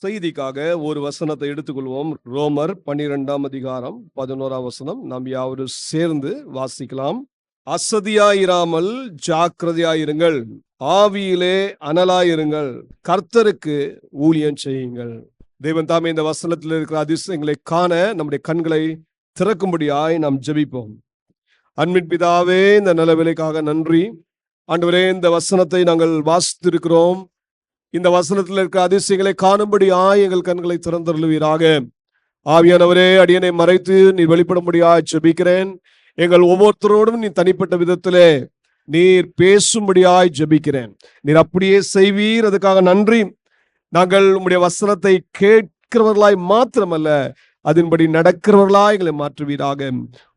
செய்திக்காக ஒரு வசனத்தை எடுத்துக்கொள்வோம். ரோமர் 12ஆம் அதிகாரம் 11ஆம் வசனம் நாம் யாவரும் சேர்ந்து வாசிக்கலாம். அசதியாயிராமல் ஜாக்கிரதையாயிருங்கள், ஆவியிலே அனலாயிருங்கள், கர்த்தருக்கு ஊழியம் செய்யுங்கள். தேவன் தாமே இந்த வசனத்தில் இருக்கிற அதிசயங்களை காண நம்முடைய கண்களை திறக்கும்படியாய் நாம் ஜெபிப்போம். அன்பின் பிதாவே, இந்த நல்ல வேளைக்காக நன்றி ஆண்டவரே. இந்த வசனத்தை நாங்கள் வாசித்திருக்கிறோம். இந்த வசனத்தில் இருக்க அதிசயங்களை காணும்படியாய் எங்கள் கண்களை திறந்தருளுவீராக. ஆவியானவரே, அடியனை மறைத்து நீ வெளிப்படும்படியாய் ஜெபிக்கிறேன். எங்கள் ஒவ்வொருத்தரோடும் நீ தனிப்பட்ட விதத்திலே நீர் பேசும்படியாய் ஜெபிக்கிறேன். நீர் அப்படியே செய்வீர், அதுக்காக நன்றி. நாங்கள் உம்முடைய வசனத்தை கேட்கிறவர்களாய் மாத்திரமல்ல, அதன்படி நடக்கிறவர்களாய் எங்களை மாற்றுவீராக.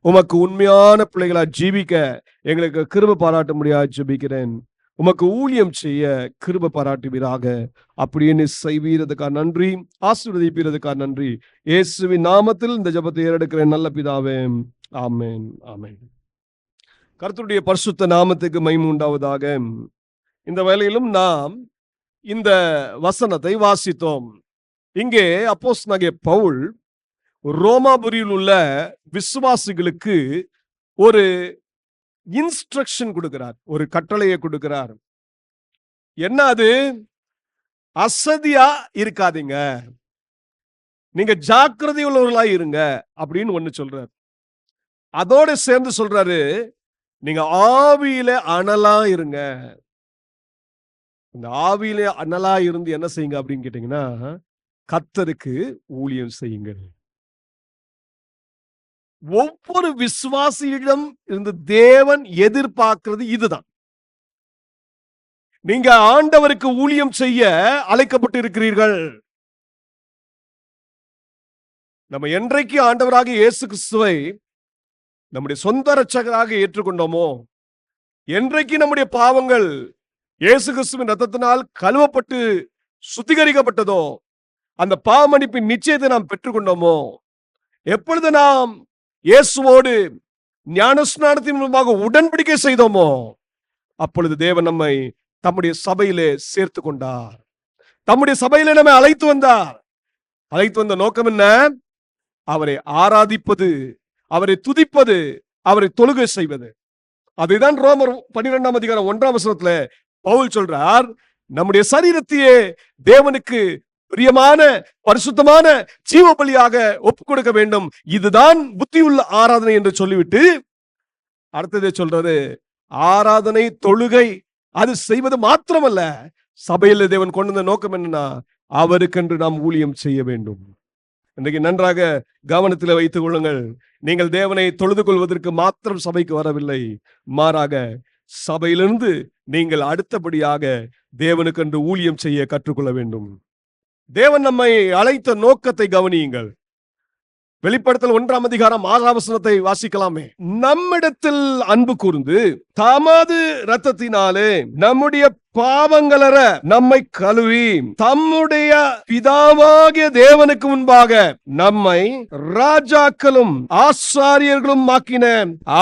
உமக்கு உண்மையான பிள்ளைகளாய் ஜீவிக்க எங்களுக்கு கிருபை பாராட்டும்படியாய் ஜெபிக்கிறேன். உமக்கு ஊழியம் செய்ய கிருபை பாராட்டுவீராக. அப்படியே நீ செய்வீரதுக்காக நன்றி, ஆசீர்வதிப்பீரதுக்காக நன்றி. இயேசுவின் நாமத்தில் இந்த ஜெபத்தை ஏறெடுக்கிறேன் நல்ல பிதாவே, ஆமென், ஆமென். கர்த்தருடைய பரிசுத்த நாமத்துக்கு மகிமை உண்டாவதாக. இந்த வேளையிலும் நாம் இந்த வசனத்தை வாசித்தோம். இங்கே அப்போஸ்தலனாகிய பவுல் ரோமாபுரியில் உள்ள விசுவாசிகளுக்கு ஒரு இன்ஸ்ட்ரக்ஷன் கொடுக்கிறார், ஒரு கட்டளையை கொடுக்கிறார். என்ன அது? அசதியா இருக்காதீங்க, நீங்க ஜாக்கிரதை உள்ளவர்களாய் இருங்க அப்படின்னு ஒண்ணு சொல்றாரு. அதோட சேர்ந்து சொல்றாரு, நீங்க ஆவியில அனலா இருங்க. இந்த ஆவியில அனலா இருந்து என்ன செய்யுங்க அப்படின்னு கேட்டீங்கன்னா, கர்த்தருக்கு ஊழியம் செய்யுங்கள். ஒவ்வொரு விசுவாசியிடம் இருந்து தேவன் எதிர்பார்க்கிறது இதுதான். நீங்க ஆண்டவருக்கு ஊழியம் செய்ய அழைக்கப்பட்டு இருக்கிறீர்கள். நம்ம என்றைக்கு ஆண்டவராக இயேசு கிறிஸ்துவை நம்முடைய சொந்த இரட்சகராக ஏற்றுக்கொண்டோமோ, என்றைக்கு நம்முடைய பாவங்கள் இயேசு கிறிஸ்துவின் இரத்தத்தினால் கழுவப்பட்டு சுத்திகரிக்கப்பட்டதோ, அந்த பாவ மன்னிப்பின் நிச்சயத்தை நாம் பெற்றுக்கொண்டோமோ, எப்பொழுது நாம் இயேசுவோடு ஞானஸ்நானத்தின் மூலமாக உடன்படிக்கை செய்தோமோ, அப்பொழுது தேவன் நம்மை தம்முடைய சபையிலே சேர்த்து கொண்டார். தம்முடைய சபையிலே நம்மை அழைத்து வந்தார். அழைத்து வந்த நோக்கம் என்ன? அவரை ஆராதிப்பது, அவரை துதிப்பது, அவரை தொழுகை செய்வது. அதுதான் ரோமர் 12ஆம் அதிகாரம் 1ஆம் வசனத்துல பவுல் சொல்றார், நம்முடைய சரீரத்தையே தேவனுக்கு பிரியமான பரிசுத்தமான ஜீவ பலியாக ஒப்புக் கொடுக்க வேண்டும். இதுதான் புத்தியுள்ள ஆராதனை என்று சொல்லிவிட்டு அடுத்ததே சொல்றாரு, ஆராதனை தொழுகை அது செய்வது மாத்திரமல்ல, சபையில் தேவன் கொண்டு வந்த நோக்கம் என்னன்னா, அவருக்கென்று நாம் ஊழியம் செய்ய வேண்டும். இன்றைக்கு நன்றாக கவனத்தில் வைத்துக் கொள்ளுங்கள். நீங்கள் தேவனை தொழுது கொள்வதற்கு மாத்திரம் சபைக்கு வரவில்லை, மாறாக சபையிலிருந்து நீங்கள் அடுத்தபடியாக தேவனுக்கென்று ஊழியம் செய்ய கற்றுக்கொள்ள வேண்டும். தேவன் நம்மை அழைத்த நோக்கத்தை கவனியுங்கள். வெளிப்படுத்தல் 1ஆம் அதிகாரம் 6ஆம் வசனத்தை வாசிக்கலாமே. நம்மிடத்தில் அன்பு கூர்ந்து தமது இரத்தத்தினாலே நம்முடைய பாவங்களற நம்மை கழுவி தம்முடைய பிதாவாகிய தேவனுக்கு முன்பாக நம்மை ராஜாக்களும் ஆசாரியர்களும் ஆக்கின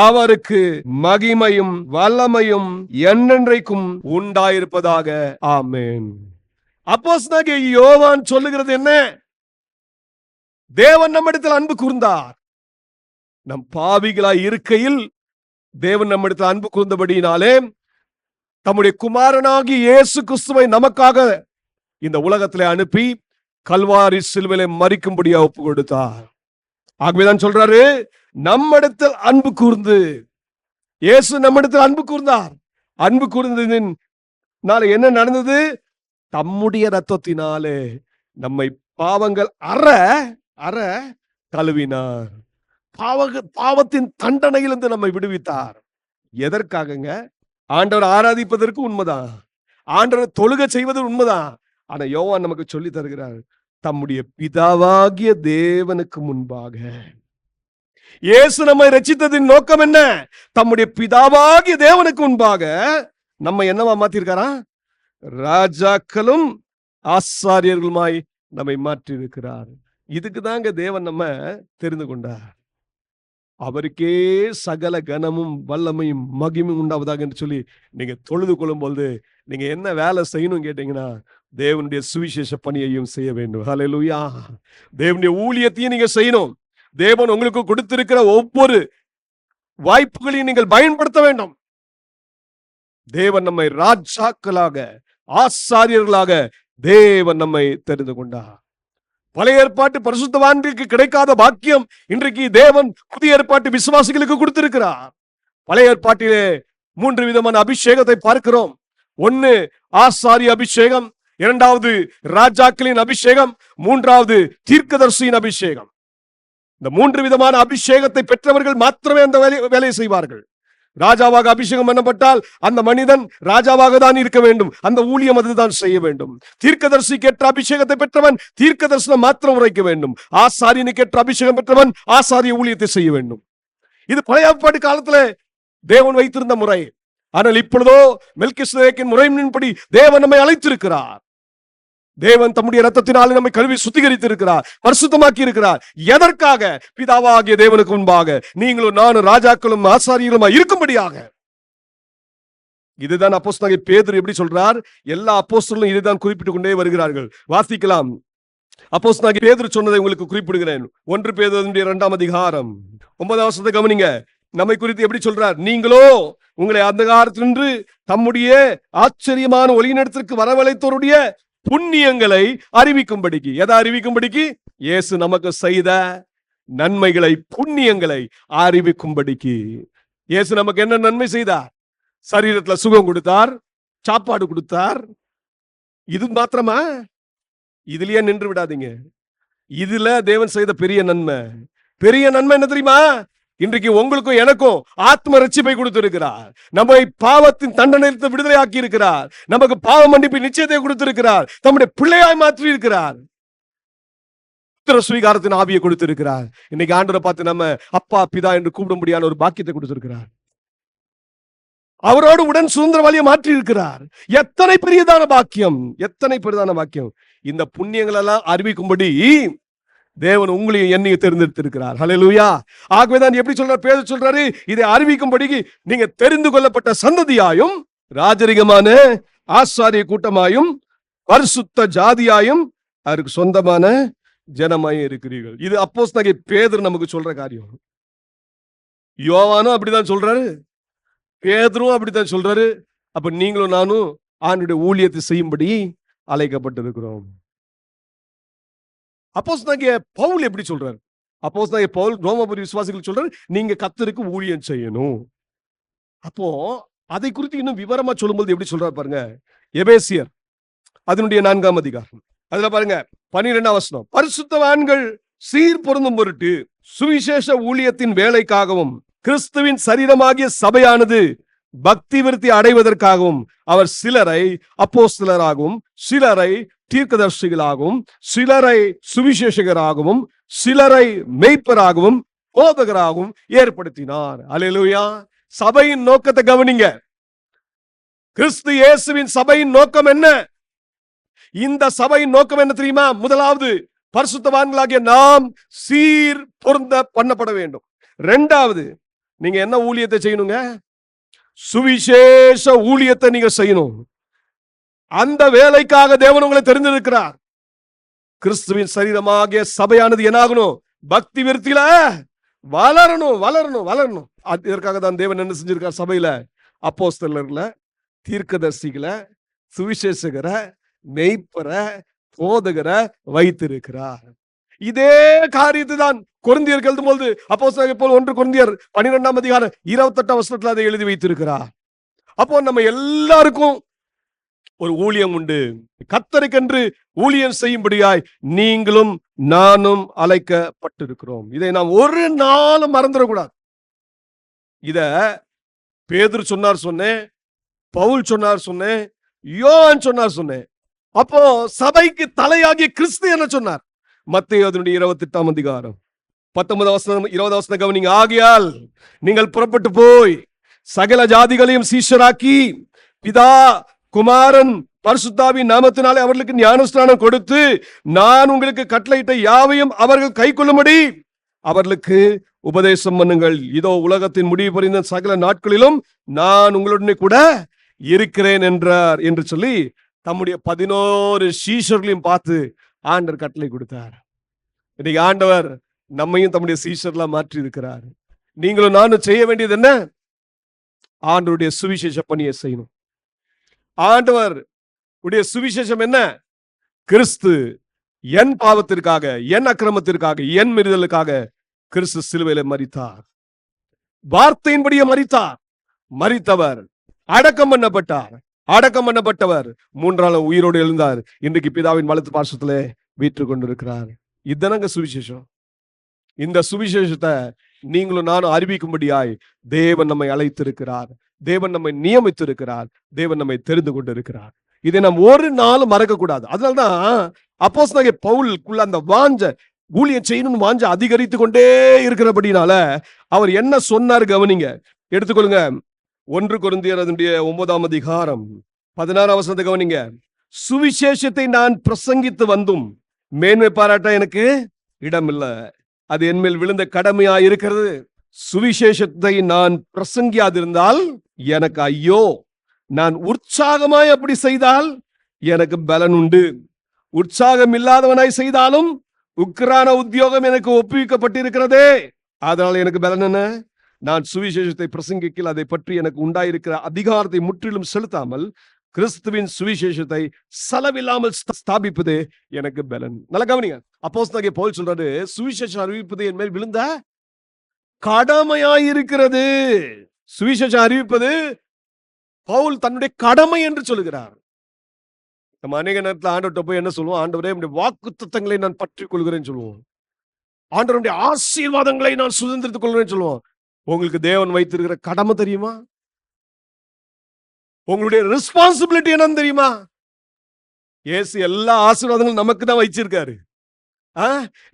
அவருக்கு மகிமையும் வல்லமையும் என்றென்றைக்கும் உண்டாயிருப்பதாக, ஆமென். அப்போஸ்தலனாகிய யோவான் சொல்லுகிறது என்ன? தேவன் நம்மிடத்தில் அன்பு கூர்ந்தார். நம் பாவிகளாய் இருக்கையில் தேவன் நம்மிடத்தில் அன்பு கூர்ந்தபடியினாலே தம்முடைய குமாரனாகிய இயேசு கிறிஸ்துவை நமக்காக இந்த உலகத்திலே அனுப்பி கல்வாரி சிலுவையிலே மரிக்கும்படியா ஒப்பு கொடுத்தார். ஆகவேதான் சொல்றாரு, நம்மிடத்தில் அன்பு கூர்ந்து. இயேசு நம்மிடத்தில் அன்பு கூர்ந்தார். அன்பு கூர்ந்ததினால என்ன நடந்தது? தம்முடைய இரத்தத்தினாலே நம்மை பாவங்கள் அற கழுவினார். பாவத்தின் தண்டனையிலிருந்து நம்மை விடுவித்தார். எதற்காகங்க? ஆண்டவர் ஆராதிப்பதற்கு உண்மைதான், ஆண்டவர் தொழுகை செய்வது உண்மைதான். ஆனா யோவான் நமக்கு சொல்லி தருகிறார், தம்முடைய பிதாவாகிய தேவனுக்கு முன்பாக. இயேசு நம்மை ரட்சித்ததின் நோக்கம் என்ன? தம்முடைய பிதாவாகிய தேவனுக்கு முன்பாக நம்ம என்னவா மாத்திருக்காரா? ராஜாக்களும் ஆசாரியர்களுமாய் நம்மை மாற்றி இருக்கிறார். இதுக்கு தாங்க தேவன் நம்ம தெரிந்து கொண்டார். அவருக்கே சகல கனமும் வல்லமையும் மகிமையும் உண்டாவதாக என்று சொல்லி நீங்க தொழுது கொள்ளும் பொழுது நீங்க என்ன வேலை செய்யணும் கேட்டீங்கன்னா, தேவனுடைய சுவிசேஷ பணியையும் செய்ய வேண்டும். ஹல்லேலூயா. தேவனுடைய ஊழியத்தையும் நீங்க செய்யணும். தேவன் உங்களுக்கு கொடுத்திருக்கிற ஒவ்வொரு வாய்ப்புகளையும் நீங்கள் பயன்படுத்த வேண்டும். தேவன் நம்மை ராஜாக்களாக, ஆசாரியர்களாக தேவன் நம்மை தெரிந்து கொண்டார். பழைய ஏற்பாட்டு பரிசுத்தவான்களுக்கு கிடைக்காத பாக்கியம் இன்றைக்கு தேவன் புதிய ஏற்பாட்டு விசுவாசிகளுக்கு கொடுத்திருக்கிறார். பழைய ஏற்பாட்டிலே 3 விதமான அபிஷேகத்தை பார்க்கிறோம். ஒன்னு ஆசாரிய அபிஷேகம், இரண்டாவது ராஜாக்களின் அபிஷேகம், மூன்றாவது தீர்க்கதரிசியின் அபிஷேகம். இந்த 3 விதமான அபிஷேகத்தை பெற்றவர்கள் மாத்திரமே அந்த வேலையை செய்வார்கள். ராஜாவாக அபிஷேகம் பண்ணப்பட்டால் அந்த மனிதன் ராஜாவாக தான் இருக்க வேண்டும், அந்த ஊழியம் அதுதான் செய்ய வேண்டும். தீர்க்கதரிசிக்கு ஏற்ற அபிஷேகத்தை பெற்றவன் தீர்க்க தரிசனம் மாத்திரம் உரைக்க வேண்டும். ஆசாரியனுக்கு ஏற்ற அபிஷேகம் பெற்றவன் ஆசாரிய ஊழியத்தை செய்ய வேண்டும். இது பழைய ஏற்பாட்டு காலத்துல தேவன் வைத்திருந்த முறை. ஆனால் இப்பொழுதோ மெல்கிசேதேக்கின் முறையின்படி தேவன் நம்மை அழைத்திருக்கிறார். தேவன் தம்முடைய இரத்தத்தினால் நம்மை கழுவி சுத்திகரித்து இருக்கிறார், பரிசுத்தமாக்கி இருக்கிறார். எதற்காக? பிதாவாகிய தேவனுக்கு முன்பாக நீங்களும் நானும் ராஜாக்களும் ஆசாரியர்களுமா இருக்கும்படியாக. இதுதான் அப்போஸ்தலனாகிய பேதுரு எப்படி சொல்றார்? எல்லா அப்போஸ்தலரும் இதுதான் குறிப்பிட்டுக் கொண்டே வருகிறார்கள். வாசிக்கலாம். அப்போஸ்தலனாகிய பேதுரு சொன்னதை உங்களுக்கு குறிப்பிடுகிறேன். 1 பேதுருவின் 2ஆம் அதிகாரம் 9ஆம் வசனத்தை கவனிங்க. நம்மை குறித்து எப்படி சொல்றார்? நீங்களோ உங்களை அந்தகாரத்தினின்று தம்முடைய ஆச்சரியமான ஒளியினிடத்திற்கு வரவழைத்தோருடைய புண்ணியங்களை அறிவிக்கும்படிக்கு. எதை அறிவிக்கும்படிக்கு? இயேசு நமக்கு செய்த நன்மைகளை, புண்ணியங்களை அறிவிக்கும்படிக்கு. இயேசு நமக்கு என்ன நன்மை செய்தார்? சரீரத்துல சுகம் கொடுத்தார், சாப்பாடு கொடுத்தார். இது மாத்திரமா? இதுலயே நின்று விடாதீங்க. இதுல தேவன் செய்த பெரிய நன்மை என்ன தெரியுமா? இன்றைக்கு உங்களுக்கும் எனக்கும் ஆத்ம ரட்சிப்பை கொடுத்திருக்கிறார். நம்மை பாவத்தின் தண்டனையிலிருந்து விடுதலை ஆக்கி இருக்கிறார். நமக்கு பாவ மன்னிப்பு நிச்சயத்தை கொடுத்திருக்கிறார். நம்முடைய பிள்ளையாய் மாற்றி இருக்கிறார். புத்திர சுவீகாரத்தின் ஆவியை கொடுத்திருக்கிறார். இன்னைக்கு ஆண்டவரை பார்த்து நம்ம அப்பா பிதா என்று கூப்பிடும்படியான ஒரு பாக்கியத்தை கொடுத்திருக்கிறார். அவரோடு உடன் சுதந்திரவாளியை மாற்றி இருக்கிறார். எத்தனை பெரியதான பாக்கியம், எத்தனை பெரியதான பாக்கியம். இந்த புண்ணியங்கள் எல்லாம் அறிவிக்கும்படி தேவன் உங்களையும் என்னையும் தேர்ந்தெடுத்திருக்கிறார். ஹல்லேலூயா. ஆகவேதான் எப்படி சொல்றார்? பேதுரு சொல்றாரு, இதை அறிவிக்கும்படி நீங்க தெரிந்து கொள்ளப்பட்ட சந்ததியாயும், ராஜரிகமான ஆசாரிய கூட்டமாயும், பரிசுத்த ஜாதியாயும், அவருக்கு சொந்தமான ஜனமாயும் இருக்கிறீர்கள். இது அப்போஸ்தலனாகிய பேதுரு நமக்கு சொல்ற காரியம். யோவானும் அப்படிதான் சொல்றாரு, பேதுருவும் அப்படித்தான் சொல்றாரு. அப்ப நீங்களும் நானும் ஆண்டவருடைய ஊழியத்தை செய்யும்படி அழைக்கப்பட்டிருக்கிறோம். அப்போஸ்தலனாகிய பவுல் எப்படி சொல்றாரு? அப்போஸ்தலனாகிய பவுல் ரோமபுரி விசுவாசிகளுக்கு சொல்றாரு, நீங்க கர்த்தருக்கு ஊழியம் செய்யணும். அப்போ அதை குறித்து இன்னும் விவரமா சொல்லும்போது எப்படி சொல்றாரு பாருங்க. எபேசியர் அதனுடைய 4ஆம் அதிகாரம், அதுல பாருங்க 12ஆம் வசனம். பரிசுத்தவான்கள் சீர் பொருந்தும் பொருட்டு சுவிசேஷ ஊழியத்தின் வேலைக்காகவும் கிறிஸ்துவின் சரீரமாகிய சபையானது பக்தி விருத்தி அடைவதற்காகவும் அவர் சிலரை அப்போஸ்தலராகவும், சிலரை தீர்க்கதரிசிகளாகவும், சிலரை சுவிசேஷகராகவும், சிலரை மேய்ப்பராகவும், போதகராகவும் ஏற்படுத்தினார். அல்லேலூயா. சபையின் நோக்கத்தை கவனிங்க. கிறிஸ்து இயேசுவின் சபையின் நோக்கம் என்ன? இந்த சபையின் நோக்கம் என்ன தெரியுமா? முதலாவது, பரிசுத்தவான்களாகிய நாம் சீர் பொருந்த பண்ணப்பட வேண்டும். இரண்டாவது, நீங்க என்ன ஊழியத்தை செய்யணுங்க? சுவிசேஷ ஊழியத்தை நீங்க செய்யணும். அந்த வேலைக்காக தேவன் உங்களை தெரிந்திருக்கிறார். கிறிஸ்துவின் சரீரமாகிய சபையானது என்னாகணும்? பக்தி விருத்தியில வளரணும், வளரணும், வளரணும். இதற்காக தான் தேவன் என்ன செஞ்சிருக்கார்? சபையில அப்போஸ்தலர்களை, தீர்க்கதரிசிகளை, சுவிசேஷகரை, மெய்ப்பரை, போதகரை வைத்திருக்கிறார். இதே காரியத்தை தான் கொரிந்தியருக்கு எழுதும்போது அப்போஸ்தலனாகிய பவுல் 1 கொரிந்தியர் 12ஆம் அதிகாரம் 28ஆம் வசனத்தில் அதை எழுதி வைத்திருக்கிறார். அப்போ நம்ம எல்லாருக்கும் ஒரு ஊழியம் உண்டு. கர்த்தருக்கென்று ஊழியம் செய்யும்படியாய் நீங்களும் நானும் அழைக்கப்பட்டிருக்கிறோம். இதை நாம் ஒரு நாளும் மறந்துடக்கூடாது. இத பேதுரு சொன்னார் சொன்னேன், பவுல் சொன்னார் சொன்னேன், யோவான் சொன்னார் சொன்னேன். அப்போ சபைக்கு தலையாகிய கிறிஸ்து என்ன சொன்னார்? மத்தேயு 28ஆம் அதிகாரம் 19ஆம் வசனம் 20ஆம் வசனம் கவனிங்க. ஆகையால் நீங்கள் புறப்பட்டு போய் சகல ஜாதிகளையும் சீஷராக்கி பிதா குமாரன் பரிசுத்தாவின் நாமத்தினாலே அவர்களுக்கு ஞானஸ்நானம் கொடுத்து நான் உங்களுக்கு கட்டளையிட்ட யாவையும் அவர்கள் கைக்கொள்ளும்படி அவர்களுக்கு உபதேசம் பண்ணுங்கள். இதோ உலகத்தின் முடிவு பரிந்த சகல நாட்களிலும் நான் உங்களுடனே கூட இருக்கிறேன் என்றார் என்று சொல்லி தம்முடைய 11 சீஷர்களையும் பார்த்து ஆண்டவர் கட்டளை கொடுத்தார். இன்னைக்கு ஆண்டவர் நம்மையும் தம்முடைய சீஷர்களா மாற்றி இருக்கிறார். நீங்களும் நானும் செய்ய வேண்டியது என்ன? ஆண்டவருடைய சுவிசேஷ பணியை செய்யணும். ஆண்டவர் உடைய சுவிசேஷம் என்ன? கிறிஸ்து என் பாவத்திற்காக, என் அக்கிரமத்திற்காக, என் மீறுதலுக்காக கிறிஸ்து சிலுவையில மரித்தார். வார்த்தையின்படியே மரித்தார். மரித்தவர் அடக்கம் பண்ணப்பட்டார். அடக்கம் பண்ணப்பட்டவர் 3 நாள் உயிரோடு எழுந்தார். இன்றைக்கு பிதாவின் வலது பார்சத்திலே வீற்று கொண்டிருக்கிறார். இதுதானங்க சுவிசேஷம். இந்த சுவிசேஷத்தை நீங்களும் நானும் அறிவிக்கும்படியாய் தேவன் நம்மை அழைத்திருக்கிறார். தேவன் நம்மை நியமித்திருக்கிறார். தேவன் நம்மை தெரிந்து கொண்டிருக்கிறார். இதை நாம் ஒரு நாள் மறக்க கூடாது. அதனால்தான் அப்போஸ்தலனாகிய பவுலுக்குள்ள அந்த வாஞ்ச, ஊழியம் செய்யணும்னு வாஞ்ச அதிகரித்து கொண்டே இருக்கிறபடினால அவர் என்ன சொன்னார் கவனிங்க. எடுத்துக்கொள்ளுங்க. 1 கொரிந்தியர் 9ஆம் அதிகாரம் 16ஆம் வசனத்தை கவனிங்க. சுவிசேஷத்தை நான் பிரசங்கித்து வந்தும் மேன்மை பாராட்ட எனக்கு இடமில்லை. அது என்மேல் விழுந்த கடமையா இருக்கிறது. சுவிசேஷத்தை நான் பிரசங்கியாதிருந்தால் எனக்கு ஐயோ. நான் உற்சாகமாய் அப்படி செய்தால் எனக்கு பலன் உண்டு. உற்சாகம் இல்லாதவனாய் செய்தாலும் உக்கிரான உத்தியோகம் எனக்கு ஒப்புவிக்கப்பட்டிருக்கிறதே. அதனால எனக்கு பலன் என்ன? நான் சுவிசேஷத்தை பிரசங்கிக்கல் அதை பற்றி எனக்கு உண்டாயிருக்கிற அதிகாரத்தை முற்றிலும் செலுத்தாமல் கிறிஸ்துவின் சுவிசேஷத்தை செலவில்லாமல் ஸ்தாபிப்பதே எனக்கு பலன். நல்ல கவனிங்க. அப்போஸ்தலனாகிய பவுல் சொல்றாரு, சுவிசேஷம் அறிவிப்பது என் மேல் விழுந்த கடமையாயிருக்கிறது. சுவிசேஷம் அறிவிப்பது பவுல் தன்னுடைய கடமை என்று சொல்லுகிறார். நம்ம அநேக நேரத்தில் ஆண்டவர்கிட்ட போய் என்ன சொல்லுவோம்? ஆண்டவரே, நம்முடைய வாக்குத்தத்தங்களை நான் பற்றிக் கொள்கிறேன்னு சொல்லுவோம். ஆண்டவருடைய ஆசீர்வாதங்களை நான் சுதந்திரத்துக் கொள்கிறேன்னு சொல்லுவோம். உங்களுக்கு தேவன் வைத்திருக்கிற கடமை தெரியுமா? உங்களுடைய ரெஸ்பான்சிபிலிட்டி என்னன்னு தெரியுமா? இயேசு எல்லா ஆசீர்வாதங்களும் நமக்கு தான் வச்சிருக்காரு.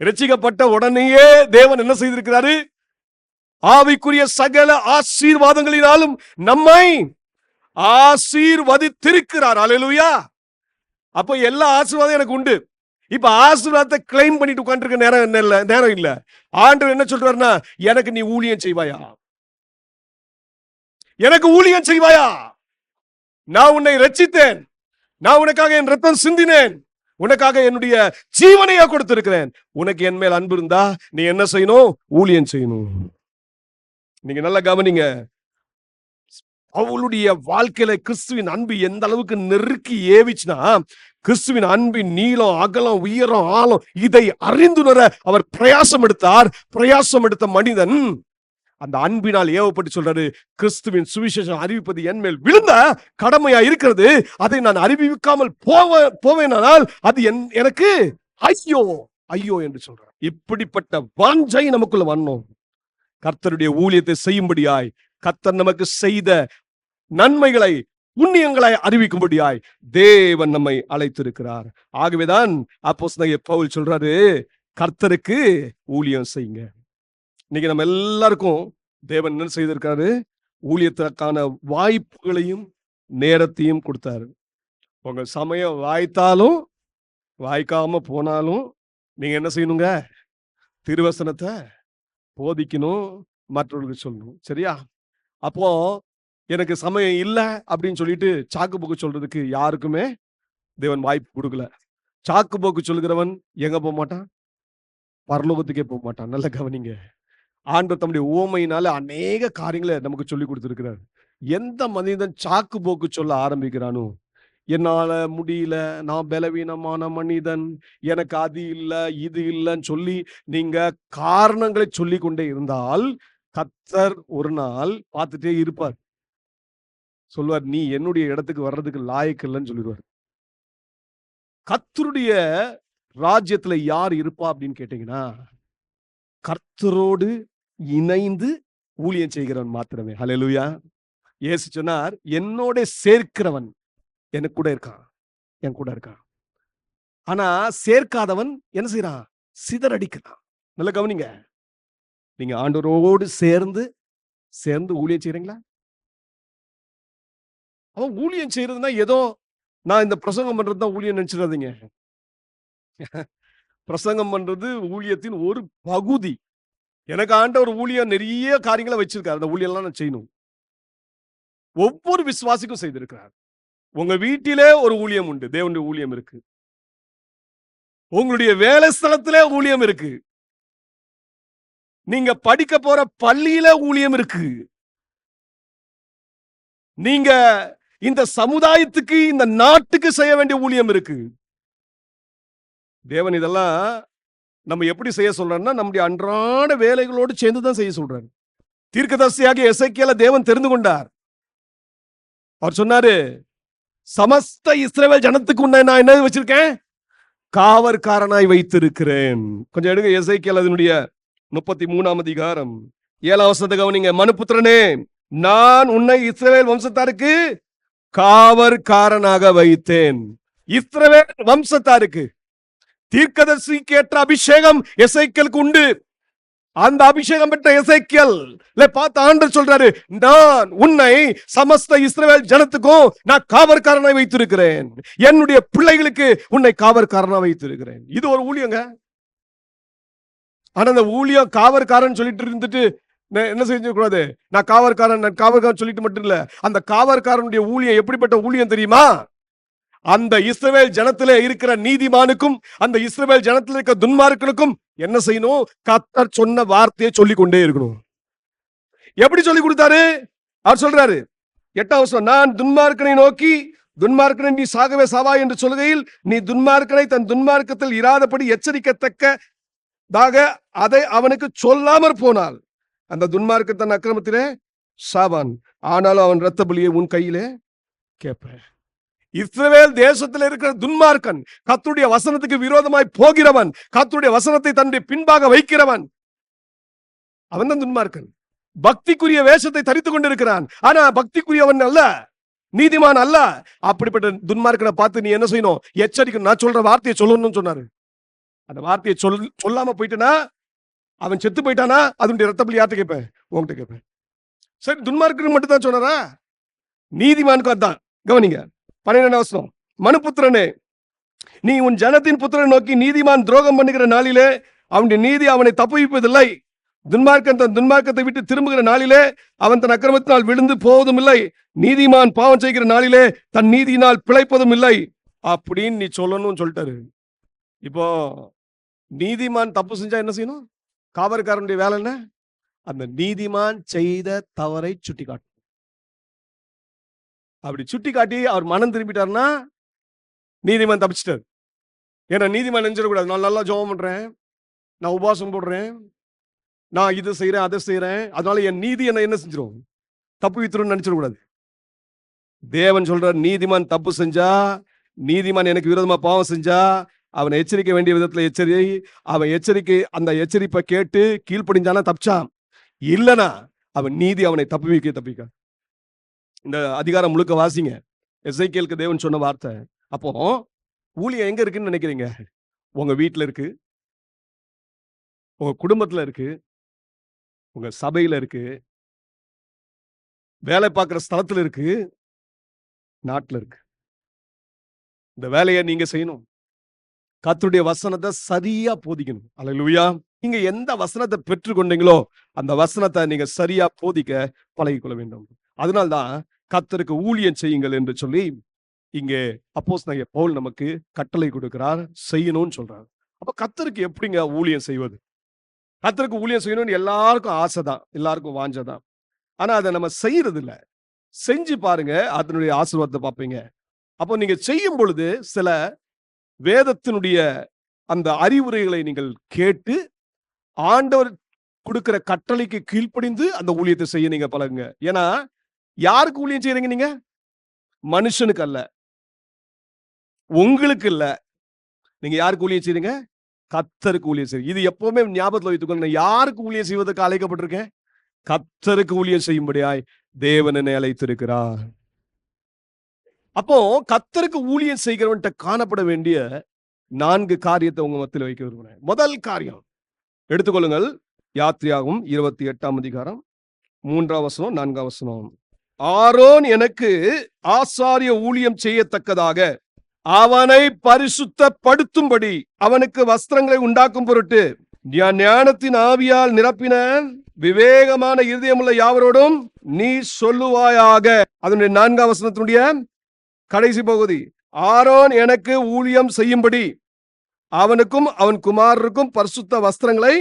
ரட்சிக்கப்பட்ட உடனேயே தேவன் என்ன செய்திருக்கிறாரு? ஆவிக்குரிய சகல ஆசீர்வாதங்களினாலும் நம்மை ஆசீர்வதித்திருக்கிறார். அல்லேலூயா. அப்ப எல்லா ஆசீர்வாதம் எனக்கு உண்டு. இப்ப ஆசீர்வாதத்தை கிளைம் பண்ணிட்டு உட்கார்ந்திருக்க நேரம் இல்ல. ஆண்டவர் என்ன சொல்றாருன்னா, எனக்கு நீ ஊழியம் செய்வாயா? எனக்கு ஊழியம் செய்வாயா? நான் உன்னை ரட்சித்தேன். நான் உனக்காக என் ரத்தம் சிந்தினேன். உனக்காக என்னுடைய ஜீவனையா கொடுத்திருக்கிறேன். உனக்கு என் மேல் அன்பு இருந்தா நீ என்ன செய்யணும்? ஊழியம் செய்யணும். நீங்க நல்லா கவனிங்க. அவளுடைய வாழ்க்கையில கிறிஸ்துவின் அன்பு எந்த அளவுக்கு நெருக்கி ஏவிச்சுனா, கிறிஸ்துவின் அன்பின் நீளம், அகலம், உயரம், ஆழம் இதை அறிந்துணர அவர் பிரயாசம் எடுத்தார். பிரயாசம் எடுத்த மனிதன் அந்த அன்பினால் ஏவப்பட்டு சொல்றாரு, கிறிஸ்துவின் சுவிசேஷம் அறிவிப்பது என் மேல் விழுந்த கடமையா இருக்கிறது. அதை நான் அறிவிக்காமல் போவேனால் அது எனக்கு ஐயோ ஐயோ என்று சொல்றார். இப்படிப்பட்ட வாஞ்சை நமக்குள்ள வரணும். கர்த்தருடைய ஊழியத்தை செய்யும்படியாய், கர்த்தர் நமக்கு செய்த நன்மைகளை, புண்ணியங்களை அறிவிக்கும்படியாய் தேவன் நம்மை அழைத்திருக்கிறார். ஆகவேதான் அப்போஸ்தலனாகிய பவுல் சொல்றாரு, கர்த்தருக்கு ஊழியம் செய்யுங்க. இன்னைக்கு நம்ம எல்லாருக்கும் தேவன் என்ன செய்திருக்காரு? ஊழியத்திற்கான வாய்ப்புகளையும் நேரத்தையும் கொடுத்தாரு. உங்க சமயம் வாய்த்தாலும் வாய்க்காம போனாலும் நீங்க என்ன செய்யணுங்க? திருவசனத்தை போதிக்கணும், மற்றவர்களுக்கு சொல்லணும். சரியா? அப்போ எனக்கு சமயம் இல்லை அப்படின்னு சொல்லிட்டு சாக்கு போக்கு சொல்றதுக்கு யாருக்குமே தேவன் வாய்ப்பு கொடுக்கல. சாக்கு போக்கு சொல்லுகிறவன் எங்க போக மாட்டான்? பரலோகத்துக்கே போக மாட்டான். நல்ல கவனிங்க. ஆண்டவர் தம்முடைய உவமையினால அநேக காரியங்களை நமக்கு சொல்லி கொடுத்திருக்கிறார். எந்த மனிதன் சாக்கு போக்கு சொல்ல ஆரம்பிக்கிறானோ, என்னால முடியல, நான் பலவீனமான மனிதன், எனக்கு அது இல்லை இது இல்லைன்னு சொல்லி நீங்க காரணங்களை சொல்லி கொண்டே இருந்தால் கர்த்தர் ஒரு நாள் பார்த்துட்டே இருப்பார். சொல்லுவார், நீ என்னுடைய இடத்துக்கு வர்றதுக்கு லாயக்கு இல்லைன்னு சொல்லிடுவார். கர்த்தருடைய ராஜ்யத்துல யார் இருப்பா அப்படின்னு கேட்டீங்கன்னா, கர்த்தரோடு இணைந்து ஊழியம் செய்கிறவன் மாத்திரமே. ஹல்லேலூயா. இயேசு சொன்னார், என்னோட சேர்க்கிறவன் எனக்கு கூட இருக்கான், என் கூட இருக்கான். ஆனா சேர்க்காதவன் என்ன செய்யறான்? சிதறடிக்கிறான். நல்ல கவனிங்க. நீங்க ஆண்டவரோடு சேர்ந்து ஊழியம் செய்றீங்களா? அவன் ஊழியம் செய்யறதுன்னா ஏதோ நான் இந்த பிரசங்கம் பண்றதுதான் ஊழியம் நினைச்சிடாதீங்க. பிரசங்கம் பண்றது ஊழியத்தின் ஒரு பகுதி. எனக்கு ஆண்டவர் ஊழியம் நிறைய காரியங்களை வச்சிருக்காரு. அந்த ஊழியெல்லாம் நான் செய்யணும். ஒவ்வொரு விசுவாசிக்கும் செய்திருக்கிறார். உங்க வீட்டிலே ஒரு ஊழியம் உண்டு, தேவனுடைய ஊழியம் இருக்கு. உங்களுடைய வேலை ஸ்தலத்திலே ஊழியம் இருக்கு. நீங்க படிக்க போற பள்ளியில ஊழியம் இருக்கு. நீங்க இந்த சமுதாயத்துக்கு, இந்த நாட்டுக்கு செய்ய வேண்டிய ஊழியம் இருக்கு. தேவன் இதெல்லாம் நம்ம எப்படி செய்ய சொல்றாருன்னா, நம்முடைய அன்றாட வேலைகளோடு சேர்ந்து தான் செய்ய சொல்றாரு. தீர்க்கதரிசியாகிய எசேக்கியேலை தேவன் தெரிந்து கொண்டார். அவர் சொன்னாரு, சமஸ்த இஸ்ரவேல் ஜனத்துக்கு நான் என்ன வச்சிருக்கேன்? காவற்காரனாய் வைத்திருக்கிறேன். கொஞ்சம் எடுங்க எசேக்கியேல் அதனுடைய 33ஆம் அதிகாரம் 7ஆம் வசனத்தை கவனிங்க. மனுபுத்திரனே, நான் உன்னை இஸ்ரவேல் வம்சத்தாருக்கு காவற்காரனாக வைத்தேன். இஸ்ரவேல் வம்சத்தாருக்கு தீர்க்கதரிசிக்கு ஏற்ற அபிஷேகம் எசேக்கியேலுக்கு உண்டு. அந்த அபிஷேகம் பெற்ற எசேக்கியேல் பார்த்து ஆண்டவர் சொல்றாரு, நான் உன்னை சமஸ்த இஸ்ரவேல் ஜனத்துக்கும் நான் காவற்காரனாய் வைத்திருக்கிறேன். என்னுடைய பிள்ளைகளுக்கு உன்னை காவற்காரனாய் வைத்திருக்கிறேன். இது ஒரு ஊழியங்க. ஆனா அந்த ஊழியம் காவற்காரன் சொல்லிட்டு இருந்துட்டு என்ன செஞ்ச கூடாது? நான் காவற்காரன் சொல்லிட்டு மட்டும் இல்ல, அந்த காவற்காரனுடைய ஊழியம் எப்படிப்பட்ட ஊழியம் தெரியுமா? அந்த இஸ்ரவேல் ஜனத்திலே இருக்கிற நீதிமானுக்கும் அந்த இஸ்ரவேல் ஜனத்தில் இருக்கிற துன்மார்க்கனுக்கும் என்ன செய்யணும்? கர்த்தர் சொன்ன வார்த்தையை சொல்லிக் கொண்டே இருக்கணும். எப்படி சொல்லி கொடுத்தாரு? அவர் சொல்றாரு 8ஆம் வசனம், நான் துன்மார்க்கனை நோக்கி, துன்மார்க்கனை நீ சாகவே சாவாய் என்று சொல்கையில், நீ துன்மார்க்கனை தன் துன்மார்க்கத்தில் இராதபடி எச்சரிக்கத்தக்கதாக அதை அவனுக்கு சொல்லாமற் போனால் அந்த துன்மார்க்க தன் அக்கிரமத்திலே சாவான், ஆனாலும் அவன் இரத்த பலியை உன் கையிலே கேட்பேன். இஸ்ரவேல் தேசத்தில் இருக்கிற துன்மார்க்கன், கர்த்தருடைய வசனத்துக்கு விரோதமாய் போகிறவன், கர்த்தருடைய வசனத்தை தன்னுடைய பின்பாக வைக்கிறவன், அவன் தான் துன்மார்க்கன். பக்திக்குரிய வேஷத்தை தரித்துக் கொண்டிருக்கிறான், ஆனா பக்திக்குரியவன் அல்ல, நீதிமான் அல்ல. அப்படிப்பட்ட துன்மார்க்கனை பார்த்து நீ என்ன செய்யணும்? எச்சரிக்கணும். நான் சொல்ற வார்த்தையை சொல்லணும்னு சொன்னாரு. அந்த வார்த்தையை சொல்லாம போயிட்டனா, அவன் செத்து போயிட்டானா, அதனுடைய இரத்த பலி யார்கிட்ட கேட்பேன்? உங்ககிட்ட கேட்பேன். சரி, துன்மார்க்கனுக்கு மட்டும் தான் சொன்னாரா? நீதிமானுக்கும் அதான். கவனிங்க 12ஆம் வசனம், மனுபுத்திரனே, நீ உன் ஜனத்தின் புத்திரனை நோக்கி, நீதிமான் துரோகம் பண்ணுகிற நாளிலே அவனுடைய நீதி அவனை தப்புவிப்பதில்லை, துன்மார்க்கன் தன் துன்மார்க்கத்தை விட்டு திரும்புகிற நாளிலே அவன் தன் அக்கிரமத்தினால் விழுந்து போவதும் இல்லை, நீதிமான் பாவம் செய்கிற நாளிலே தன் நீதியினால் பிழைப்பதும் இல்லை அப்படின்னு நீ சொல்லணும்னு சொல்லிட்டாரு. இப்போ நீதிமான் தப்பு செஞ்சா என்ன செய்யணும்? காவற்காரனுடைய வேலை என்ன? அந்த நீதிமான் செய்த தவறை சுட்டி காட்டும். அப்படி சுட்டி காட்டி அவர் மனம் திரும்பிட்டார்னா நீதிமான் தப்பிச்சிட்டார். ஏன்னா நீதிமான் நினைச்சிடக்கூடாது, நான் நல்லா ஜெபம் பண்றேன், நான் உபவாசம் போடுறேன், நான் இது செய்யறேன், அதை செய்யறேன், அதனால என் நீதி என்ன செஞ்சிடும்? தப்பு வித்துருன்னு நினைச்சிடக்கூடாது. தேவன் சொல்றார், நீதிமான் தப்பு செஞ்சா, நீதிமான் எனக்கு விரோதமா பாவம் செஞ்சா அவனை எச்சரிக்க வேண்டிய விதத்துல அவன் அந்த எச்சரிப்பை கேட்டு கீழ்ப்படிஞ்சானா தப்பிச்சான், இல்லனா அவன் நீதி அவனை தப்பிக்க. இந்த அதிகாரம் முழுக்க வாசிங்க. எசேக்கியேலுக்கு தேவன் சொன்ன வார்த்தை. அப்போ ஊழியம் எங்க இருக்குன்னு நினைக்கிறீங்க? உங்க வீட்டுல இருக்கு, உங்க குடும்பத்துல இருக்கு, உங்க சபையில இருக்கு, வேலை பார்க்கிற ஸ்தலத்துல இருக்கு, நாட்டுல இருக்கு. இந்த வேலையை நீங்க செய்யணும். கர்த்தருடைய வசனத்தை சரியா போதிக்கணும். அல்லேலூயா. நீங்க எந்த வசனத்தை பெற்றுக்கொண்டீங்களோ அந்த வசனத்தை நீங்க சரியா போதிக்க பழகிக்கொள்ள வேண்டும். அதனால்தான் கர்த்தருக்கு ஊழியம் செய்யுங்கள் என்று சொல்லி இங்கே அப்போஸ்தலனாகிய பவுல் நமக்கு கட்டளை கொடுக்கிறார், செய்யணும்னு சொல்றார். அப்ப கர்த்தருக்கு எப்படிங்க ஊழியம் செய்வது? கர்த்தருக்கு ஊழியம் செய்யணும்னு எல்லாருக்கும் ஆசைதான், எல்லாருக்கும் வாஞ்சதான். ஆனா அதை நம்ம செய்யறது இல்லை. செஞ்சு பாருங்க, அதனுடைய ஆசீர்வாதத்தை பார்ப்பீங்க. அப்போ நீங்க செய்யும் பொழுது சில வேதத்தினுடைய அந்த அறிவுரைகளை நீங்கள் கேட்டு ஆண்டவர் கொடுக்கிற கட்டளைக்கு கீழ்ப்படிந்து அந்த ஊழியத்தை செய்ய நீங்க பழகுங்க. ஏன்னா யாருக்கு ஊழியம் செய்யறீங்க? நீங்க மனுஷனுக்கு அல்ல, உங்களுக்கு இல்ல. நீங்க யாருக்கு ஊழியம் செய்றீங்க? கர்த்தருக்கு ஊழியம் செய்யுங்க. இது எப்பவுமே ஞாபகத்தில் வைத்துக்கொள்ள. யாருக்கு ஊழியம் செய்வதற்கு அழைக்கப்பட்டிருக்கேன்? கர்த்தருக்கு ஊழியம் செய்யும்படியாய் தேவன் என்னை அழைத்திருக்கிறார். அப்போ கர்த்தருக்கு ஊழியம் செய்கிறவன்ட்ட காணப்பட வேண்டிய 4 காரியத்தை உங்க மத்தியில் வைக்க விரும்புகிறேன். முதல் காரியம் எடுத்துக்கொள்ளுங்கள். யாத்திரையாகமம் 28ஆம் அதிகாரம் 3ஆம் வசனம் 4ஆம் வசனம். ஆரோன் எனக்கு ஆசாரிய ஊழியம் செய்யத்தக்கதாக அவனை பரிசுத்தப்படுத்தும்படி அவனுக்கு வஸ்திரங்களை உண்டாக்கும் பொருட்டு ஞானத்தின் ஆவியால் நிரப்பின விவேகமான இருதயமுள்ள யாவரோடும் நீ சொல்லுவாயாக. அதனுடைய 4ஆம் வசனத்தினுடைய கடைசி பகுதி, ஆரோன் எனக்கு ஊழியம் செய்யும்படி அவனுக்கும் அவன் குமாரருக்கும் பரிசுத்த வஸ்திரங்களை